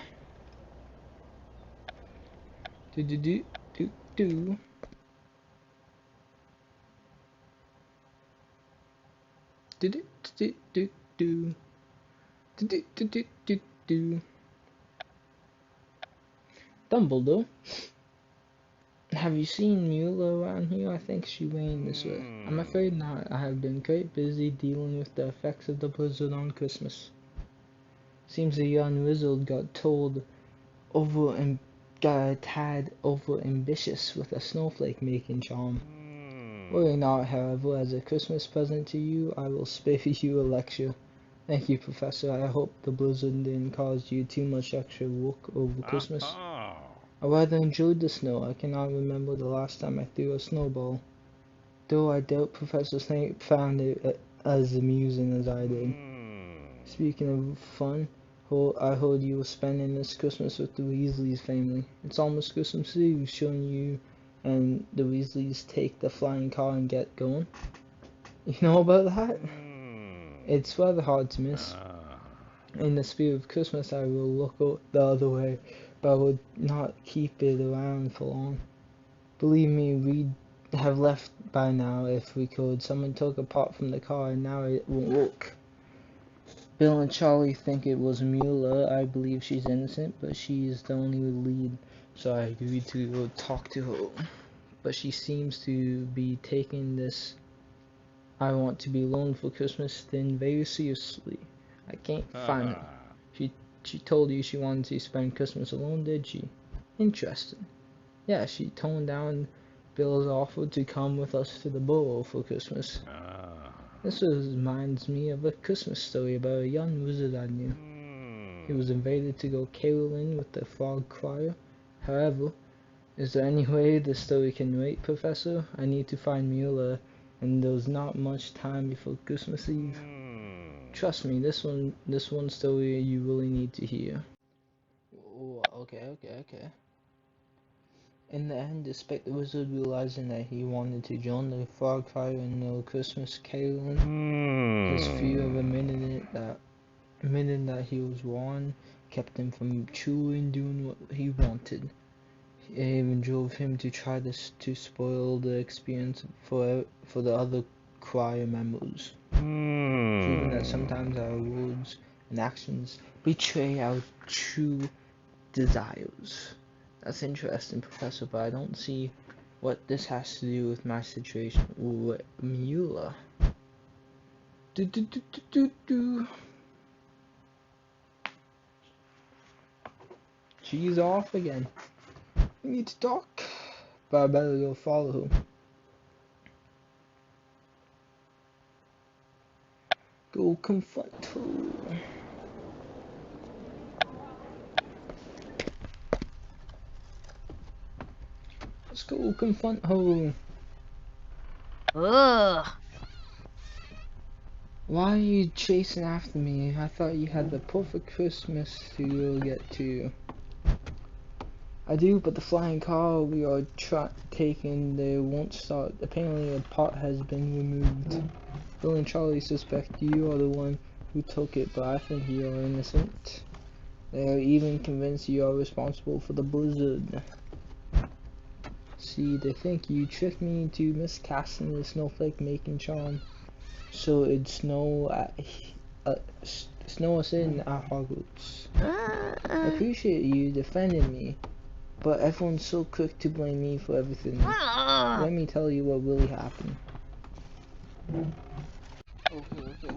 Do. Do. Dumbledore, have you seen Mueller around here? I think she ran this way. I'm afraid not. I have been quite busy dealing with the effects of the blizzard on Christmas. Seems the young wizard got a tad over ambitious with a snowflake making charm. Worry not, however, as a Christmas present to you, I will spare you a lecture. Thank you, Professor. I hope the blizzard didn't cause you too much extra work over Christmas. I rather enjoyed the snow. I cannot remember the last time I threw a snowball, though I doubt Professor Snape found it as amusing as I did. Speaking of fun, I heard you were spending this Christmas with the Weasley's family. It's almost Christmas Eve, showing you and the Weasleys take the flying car and get going. You know about that? It's rather hard to miss. In the spirit of Christmas, I will look the other way, but I would not keep it around for long. Believe me, we'd have left by now if we could. Someone took a part from the car and now it won't work. Bill and Charlie think it was Mueller. I believe she's innocent, but she's the only lead, so I agreed to talk to her. But she seems to be taking this I want to be alone for Christmas thing very seriously. I can't find her. She told you she wanted to spend Christmas alone, did she? Interesting. Yeah, she toned down Bill's offer to come with us to the borough for Christmas. This reminds me of a Christmas story about a young wizard I knew. He was invited to go caroling with the frog choir. However, is there any way the story can wait, Professor? I need to find Mueller, and there's not much time before Christmas Eve. Trust me, this one story you really need to hear. Oh, okay. In the end, despite the wizard realizing that he wanted to join the frog choir in the Christmas caroling, his fear of admitting that he was wrong kept him from truly doing what he wanted. It even drove him to try to spoil the experience for the other choir members, proving that sometimes our words and actions betray our true desires. That's interesting, Professor, but I don't see what this has to do with my situation with Mula. She's off again. We need to talk, but I better go follow her. Go confront her. Let's go confront her. Ugh. Why are you chasing after me? I thought you had the perfect Christmas to go get to. I do, but the flying car we are taking there won't start. Apparently a part has been removed. Bill and Charlie suspect you are the one who took it, but I think you are innocent. They are even convinced you are responsible for the blizzard. See, they think you tricked me into miscasting the snowflake making charm, so it'd snow us in at Hogwarts. I appreciate you defending me, but everyone's so quick to blame me for everything. Let me tell you what really happened. Okay.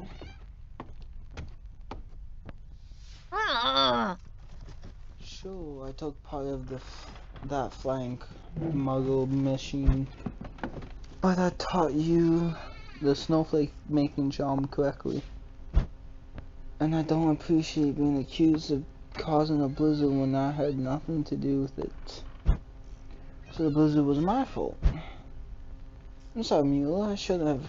Sure, I took part of that flying muggle machine, but I taught you the snowflake making charm correctly. And I don't appreciate being accused of causing a blizzard when I had nothing to do with it. So the blizzard was my fault. I'm sorry, Mula. I should have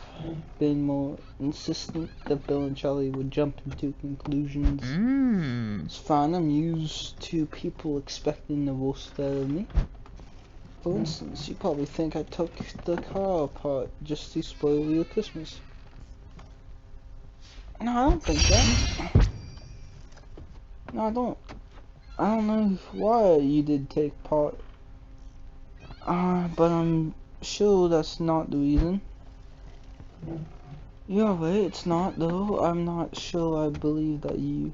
been more insistent that Bill and Charlie would jump into conclusions. It's fine. I'm used to people expecting the worst out of me. For instance, you probably think I took the car apart just to spoil your Christmas. No, I don't think that. No, I don't. I don't know why you did take part. But I'm sure that's not the reason. You're right, it's not though. I'm not sure I believe that you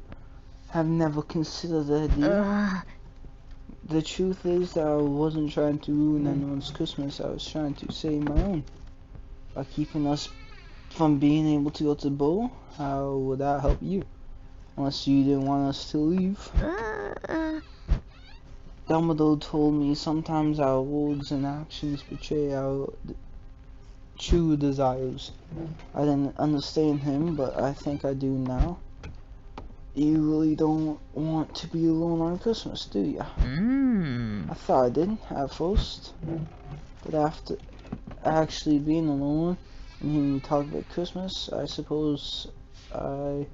have never considered the idea. The truth is that I wasn't trying to ruin anyone's Christmas. I was trying to save my own. By keeping us from being able to go to the ball, how would that help you? Unless you didn't want us to leave. Dumbledore told me sometimes our words and actions betray our true desires. I didn't understand him, but I think I do now. You really don't want to be alone on Christmas, do you? I thought I did at first, but after actually being alone and hearing you talk about Christmas, I suppose I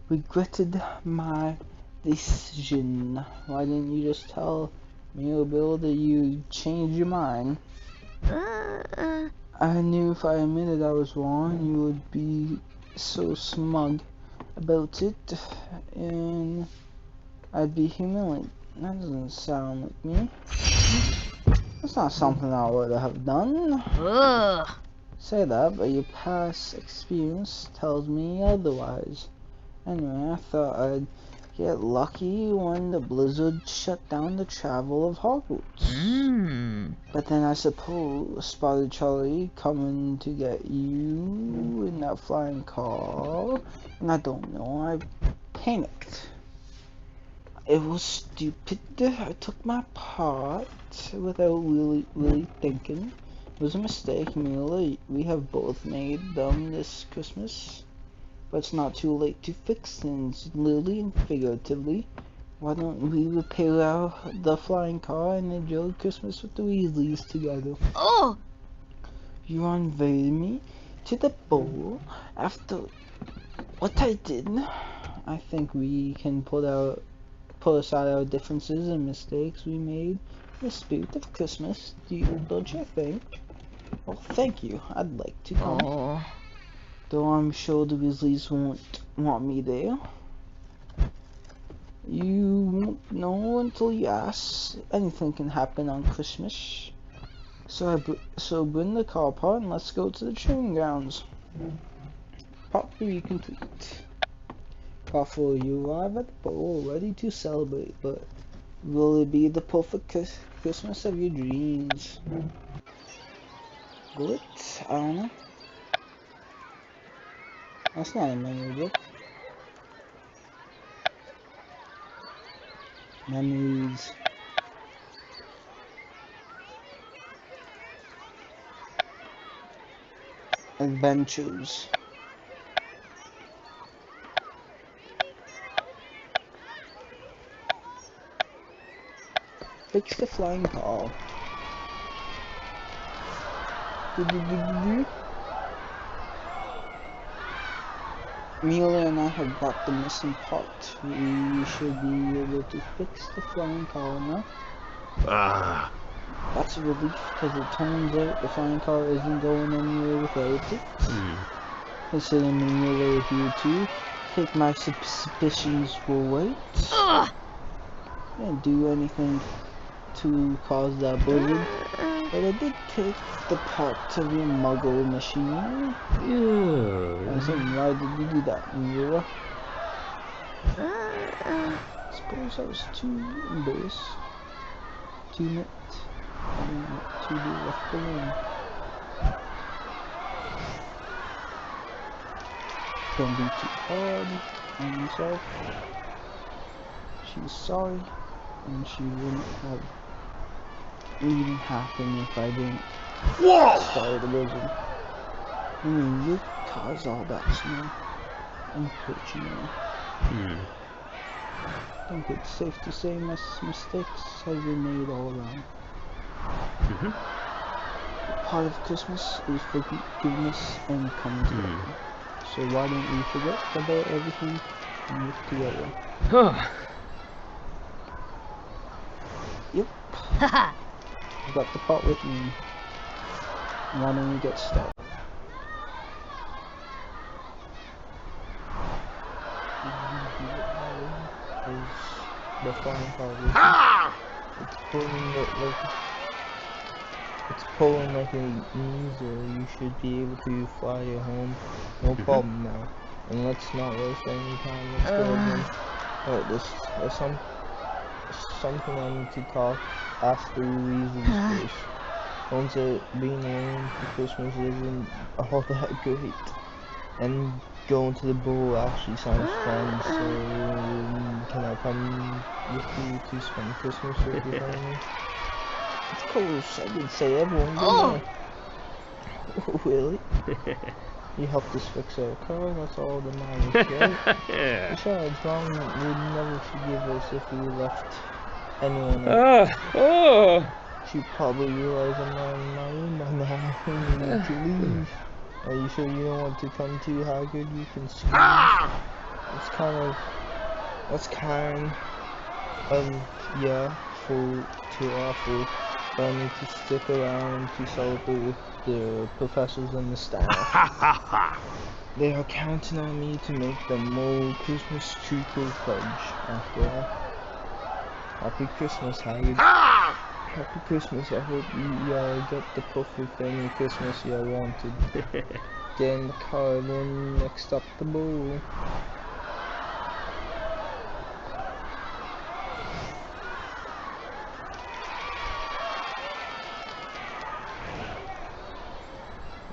regretted my decision. Why didn't you just tell me or Bill that you changed your mind? I knew if I admitted I was wrong, you would be so smug about it, and I'd be humiliated. That doesn't sound like me. That's not something I would have done. Say that, but your past experience tells me otherwise. Anyway, I thought I'd get lucky when the blizzard shut down the travel of Hogwarts. But then I suppose spotted Charlie coming to get you in that flying car, and I don't know, I panicked. It was stupid. I took my part without really thinking. It was a mistake, Mila. We have both made them this Christmas. But it's not too late to fix things, literally and figuratively. Why don't we repair the flying car and enjoy Christmas with the Weasleys together? You invited me to the ball after what I did. I think we can put aside our differences and mistakes we made in the spirit of Christmas. Don't you think? Well, thank you. I'd like to come. Though I'm sure the Weasleys won't want me there. You won't know until you ask. Anything can happen on Christmas. So bring the car apart and let's go to the training grounds. Part 3 complete. Awful, you arrive at the bowl ready to celebrate, but will it be the perfect Christmas of your dreams? Will it? I don't know. That's not a memory book. Memories. Adventures. Fix the flying car. Amelia and I have brought the missing part. We should be able to fix the flying car now. Ah. That's a relief, because it turns out the flying car isn't going anywhere without it. Consider Amelia here too. Think my suspicions were right. Didn't do anything to cause that blizzard, but I did take the part of your muggle machine. I said, why did you do that, Mira? Suppose I was too embarrassed to admit and not to be left alone. Don't be too hard on yourself. She's sorry, and she wouldn't have even happened if I didn't start the blizzard. I mean, you caused all that snow, unfortunately. I think it's safe to say mistakes have been made all around. Part of Christmas is forgiveness and coming together. So why don't we forget about everything and work together? Yep. I got the pot with me. Why don't we get started? Is the flying car it's pulling like a measle. You should be able to fly you home, no problem now. And let's not waste any time. Let's go again. Alright, there's something I need to ask the Weasleys first. Turns out being alone for Christmas isn't all that great, and going to the bowl actually sounds fun. So can I come with you to spend Christmas with your family? Of course, I did say everyone go there. Really? You helped us fix our car, that's all that matters, right? Besides, Mom would never forgive us if we left anyone out. She'd probably realize I'm not in my room by now and we need to leave. Are you sure you don't want to come too, Haggard? You can squeeze. That's kind of, yeah, to offer, but I need to stick around to celebrate with the professors and the staff. They are counting on me to make the mole Christmas treacle fudge, after all. Happy Christmas, Haggard. Happy Christmas, I hope you get the perfect family Christmas you wanted. Get in the car, everyone, next up the bowl.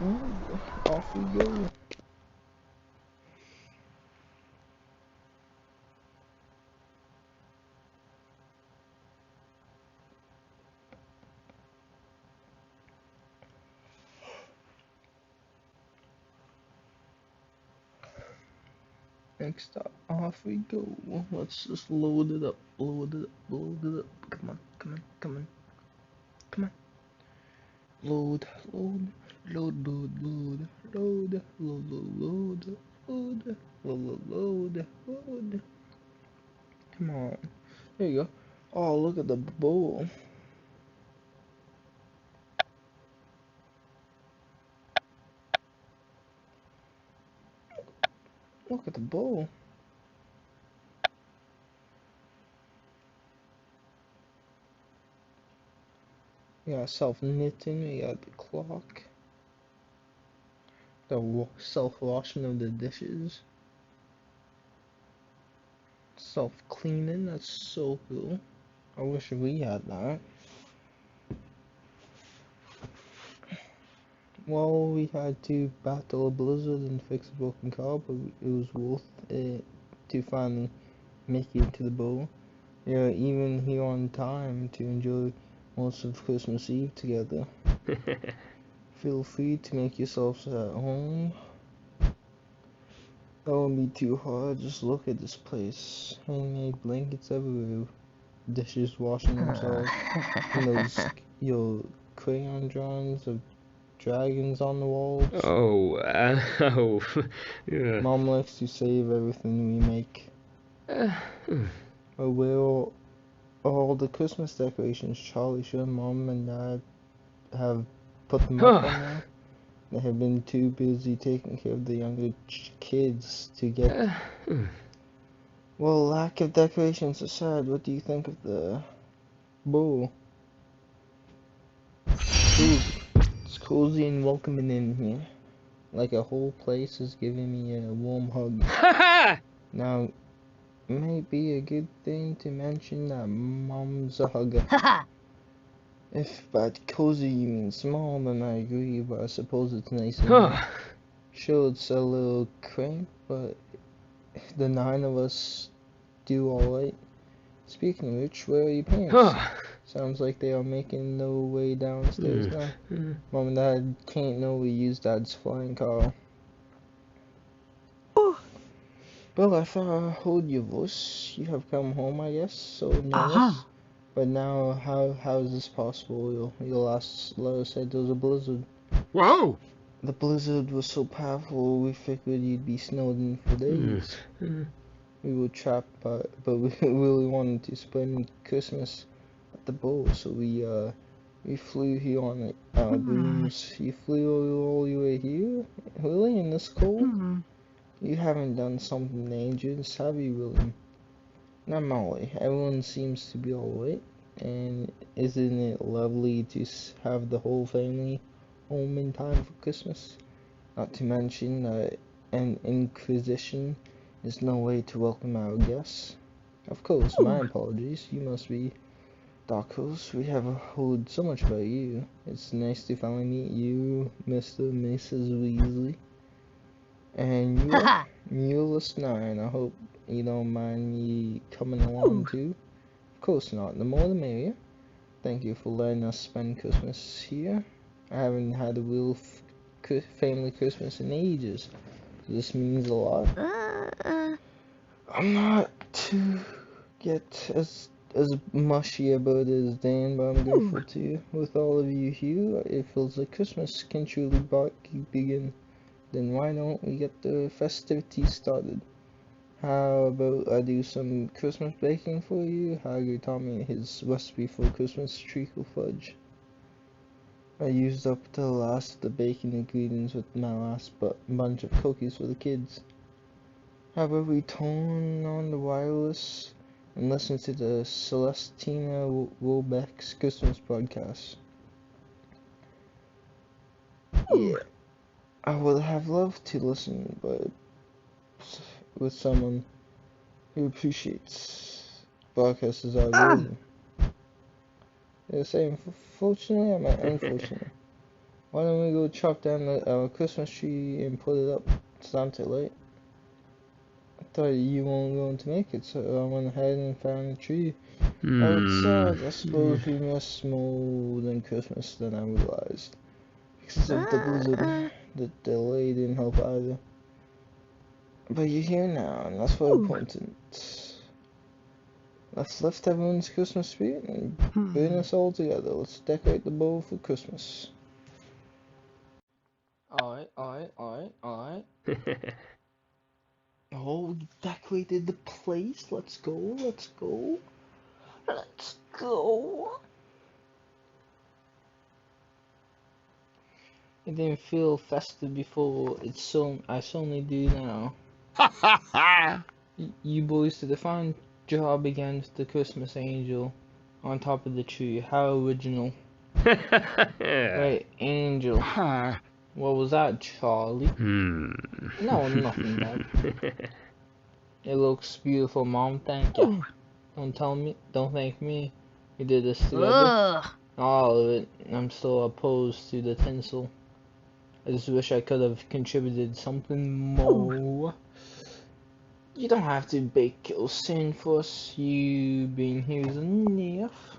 Ooh, off we go. Next up, off we go. Let's just load it up, load it up, load it up. Come on, come on, come on, come on. Load, load, load, load, load, load, load, load, load, load, load, load. Come on. There you go. Oh, look at the bowl. Look at the bowl. We got self-knitting, we got the clock. The self-washing of the dishes. self-cleaning. That's so cool. I wish we had that. Well, we had to battle a blizzard and fix a broken car, but it was worth it to finally make it to the bowl. Yeah, even here on time to enjoy most of Christmas Eve together. Feel free to make yourselves at home. That won't be too hard. Just look at this place. Handmade blankets everywhere. Dishes washing themselves. And those crayon drawings of dragons on the walls. Oh, yeah. Mom likes to save everything we make. But where are all the Christmas decorations? Charlie, sure Mom and Dad have put them up on there. They have been too busy taking care of the younger kids to get... Well, lack of decorations aside, what do you think of the bowl? It's cozy and welcoming in here. Like a whole place is giving me a warm hug. Now, it may be a good thing to mention that Mom's a hugger. If by cozy you mean small, then I agree, but I suppose it's nice and neat. Sure, it's a little cramped, but the 9 of us do alright. Speaking of which, where are your parents? Sounds like they are making their way downstairs now. Mom and Dad can't know we use Dad's flying car. Well, I thought I heard your voice. You have come home, I guess, so nervous. But now, how is this possible? Your last letter said there was a blizzard. Whoa! The blizzard was so powerful, we figured you'd be snowed in for days. We were trapped, but we really wanted to spend Christmas at the bowl, so we flew here on our dreams. You flew all the way here? Really? In this cold? You haven't done something dangerous, have you, William? Not Molly. Everyone seems to be alright. And isn't it lovely to have the whole family home in time for Christmas? Not to mention that an Inquisition is no way to welcome our guests. Of course, my apologies. You must be Dark Horse. We have heard so much about you. It's nice to finally meet you, Mr. and Mrs. Weasley. And you're listener, and I hope you don't mind me coming along too. Of course not. The more the merrier. Thank you for letting us spend Christmas here. I haven't had a real family Christmas in ages. This means a lot. I'm not to get as mushy about it as Dan, but I'm grateful to you. With all of you here, it feels like Christmas can truly begin. Then why don't we get the festivities started? How about I do some Christmas baking for you? Hagrid taught me his recipe for Christmas treacle fudge. I used up the last of the baking ingredients with my last bunch of cookies for the kids. How about we turn on the wireless and listen to the Celestina Robeck's Christmas broadcast? Yeah. I would have loved to listen, but with someone who appreciates broadcasts as I would. They're saying, fortunately, I meant unfortunately. Why don't we go chop down our Christmas tree and put it up? It's not too late. I thought you weren't going to make it, so I went ahead and found a tree. Outside, I suppose we missed more than Christmas than I realized. Because of the blizzard. The delay didn't help either. But you're here now, and that's what important. Let's lift everyone's Christmas spirit and bring us all together. Let's decorate the bowl for Christmas. Alright. Oh, we decorated the place. Let's go. It didn't feel festive before. I certainly do now. You boys did a fine job again with the Christmas angel on top of the tree. How original. Right, angel. What was that, Charlie? No, nothing, Dad. It looks beautiful, Mom. Thank you. Don't thank me. We did this together. All of it. I'm still opposed to the tinsel. I just wish I could have contributed something more. You don't have to bake or sing for us. You being here is enough.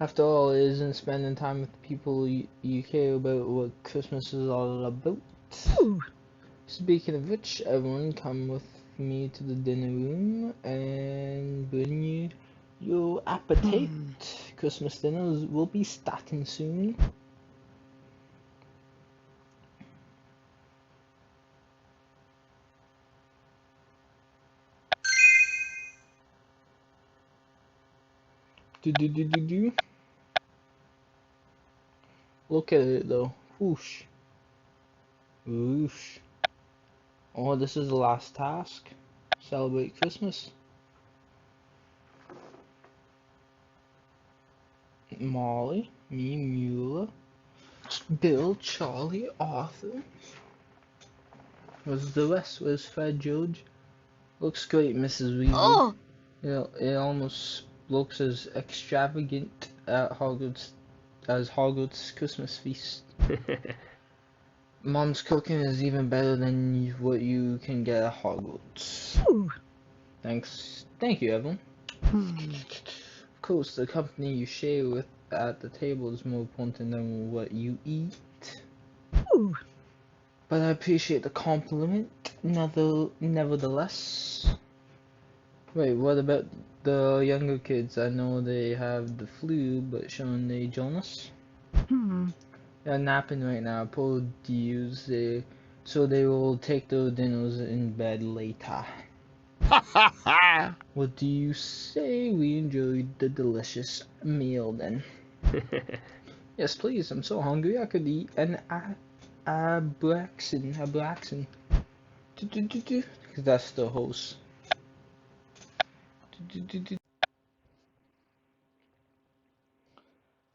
After all, it isn't spending time with the people you care about what Christmas is all about. Speaking of which, everyone come with me to the dinner room and bring you your appetite. Christmas dinners will be starting soon. Do. Look at it though. Whoosh. Whoosh. Oh, this is the last task. Celebrate Christmas. Molly, me, Mueller, Bill, Charlie, Arthur. What's the rest? Where's Fred, George? Looks great, Mrs. Weasley. It almost looks as extravagant at Hogwarts as Hogwarts Christmas feast. Mom's cooking is even better than what you can get at Hogwarts. Thank you, Evelyn. Of course, the company you share with at the table is more important than what you eat. But I appreciate the compliment, nevertheless. Wait, what about the younger kids? I know they have the flu, but shouldn't they join us? They're napping right now, poor dears. So they will take their dinners in bed later. What do you say we enjoyed the delicious meal then? Yes, please. I'm so hungry I could eat an abraxan. Because that's the host.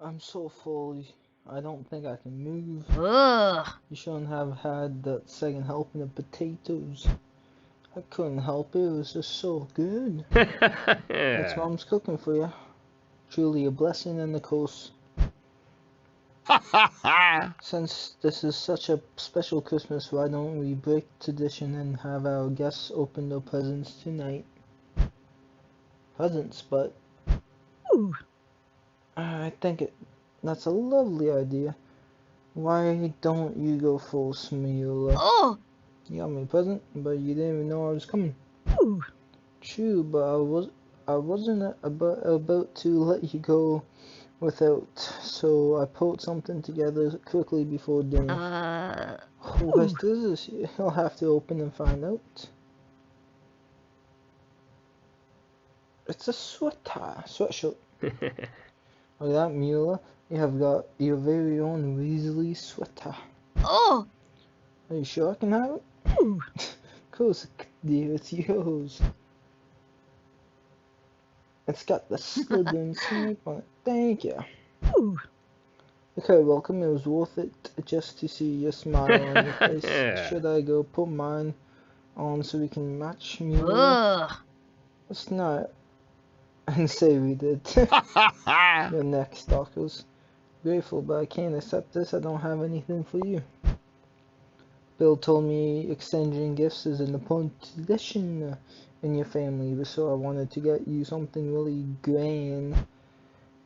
I'm so full. I don't think I can move. You shouldn't have had that second helping of potatoes. I couldn't help it. It was just so good. That's Mom's cooking for you. Truly a blessing and a curse. Since this is such a special Christmas, why don't we break tradition and have our guests open their presents tonight? Presents, but I think that's a lovely idea. Why don't you go first, Mila? You got me a present, but you didn't even know I was coming. True, but I wasn't about to let you go without, so I pulled something together quickly before dinner. What is this? You'll have to open and find out. It's a sweatshirt. Look at that, Mila. You have got your very own Weasley sweater. Are you sure I can have it? Of course, dear, it's yours. It's got the Slytherin snipe on it. Thank you. Okay, welcome. It was worth it just to see your smile on your face. Should I go put mine on so we can match, Mila? Let's not and say we did. Your neck, stalkers. Grateful, but I can't accept this. I don't have anything for you. Bill told me exchanging gifts is an important tradition in your family, so I wanted to get you something really grand.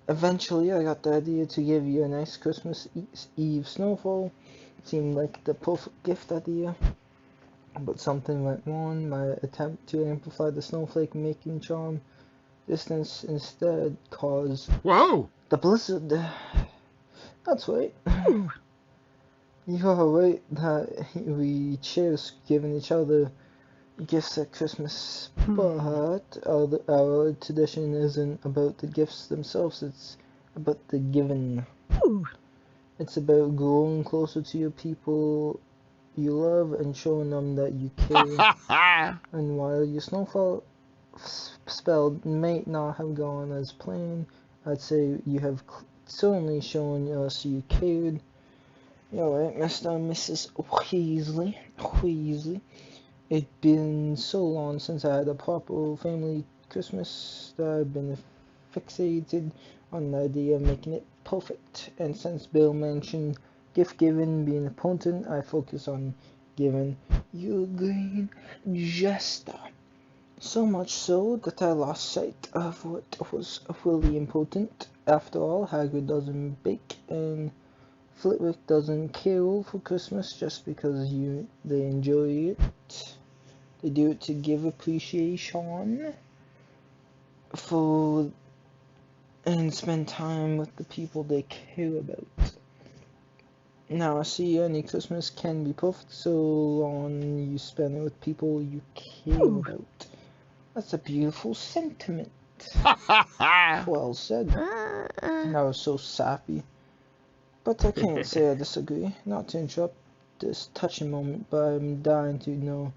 Eventually, I got the idea to give you a nice Christmas Eve snowfall. It seemed like the perfect gift idea, but something went wrong. My attempt to amplify the snowflake making charm distance instead caused the blizzard. That's right. You are right that we cherish giving each other gifts at Christmas, but our tradition isn't about the gifts themselves, it's about the giving. It's about growing closer to your people you love and showing them that you care. And while your snowfall spell may not have gone as planned, I'd say you have certainly shown us you cared. You're right, Mr. and Mrs. Weasley. It's been so long since I had a proper family Christmas that I've been fixated on the idea of making it perfect. And since Bill mentioned gift giving being important, I focus on giving you a green jester. So much so that I lost sight of what was really important. After all, Hagrid doesn't bake and Flitwick doesn't carol for Christmas just because they enjoy it. They do it to give appreciation for and spend time with the people they care about. Now, I see any Christmas can be perfect so long you spend it with people you care about. That's a beautiful sentiment. Well said. That was so sappy. But I can't say I disagree. Not to interrupt this touching moment, but I'm dying to know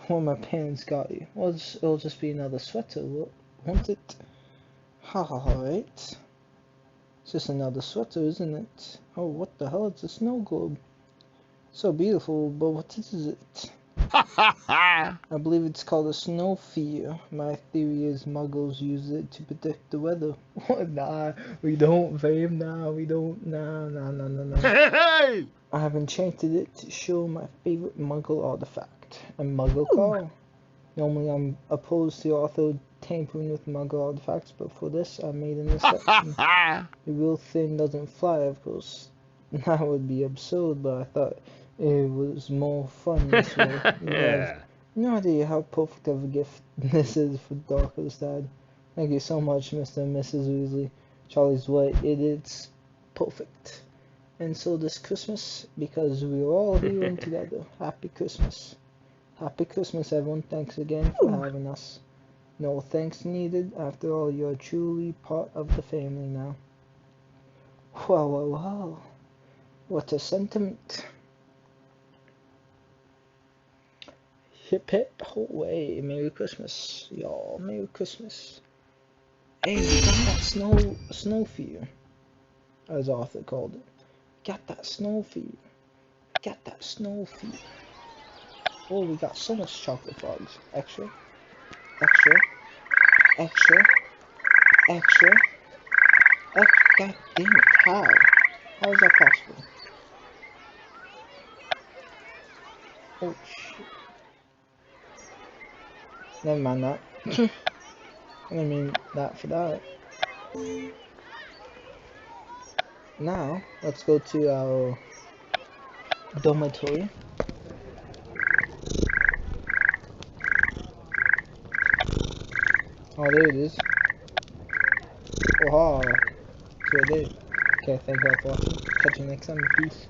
what my parents got you. Well, it'll just be another sweater, won't it? Ha ha ha, right? It's just another sweater, isn't it? Oh, what the hell? It's a snow globe. So beautiful, but what is it? I believe it's called a snow fear. My theory is muggles use it to predict the weather. Nah, we don't, fam. Nah, we don't. Nah. Hey! I have enchanted it to show my favorite muggle artifact, a muggle car. Normally I'm opposed to author tampering with muggle artifacts, but for this I made an exception. The real thing doesn't fly, of course. That would be absurd, but I thought it was more fun this way. You have no idea how perfect of a gift this is for Darko's dad. Thank you so much, Mr. and Mrs. Weasley. Charlie's right, it's perfect. And so this Christmas, because we're all here and together, happy Christmas. Happy Christmas, everyone. Thanks again for having us. No thanks needed. After all, you're truly part of the family now. Wow. What a sentiment. Hip hip hooray. Merry Christmas, y'all. Merry Christmas. Hey, we got that snow fear, as Arthur called it. Got that snow fear. Oh, we got so much chocolate frogs. Extra. God damn it, how? How is that possible? Oh, shit. Never mind that. I mean, that for that. Now, let's go to our dormitory. Oh, there it is. Oh, that's what I did. Okay, thank you all for watching. Catch you next time. Peace.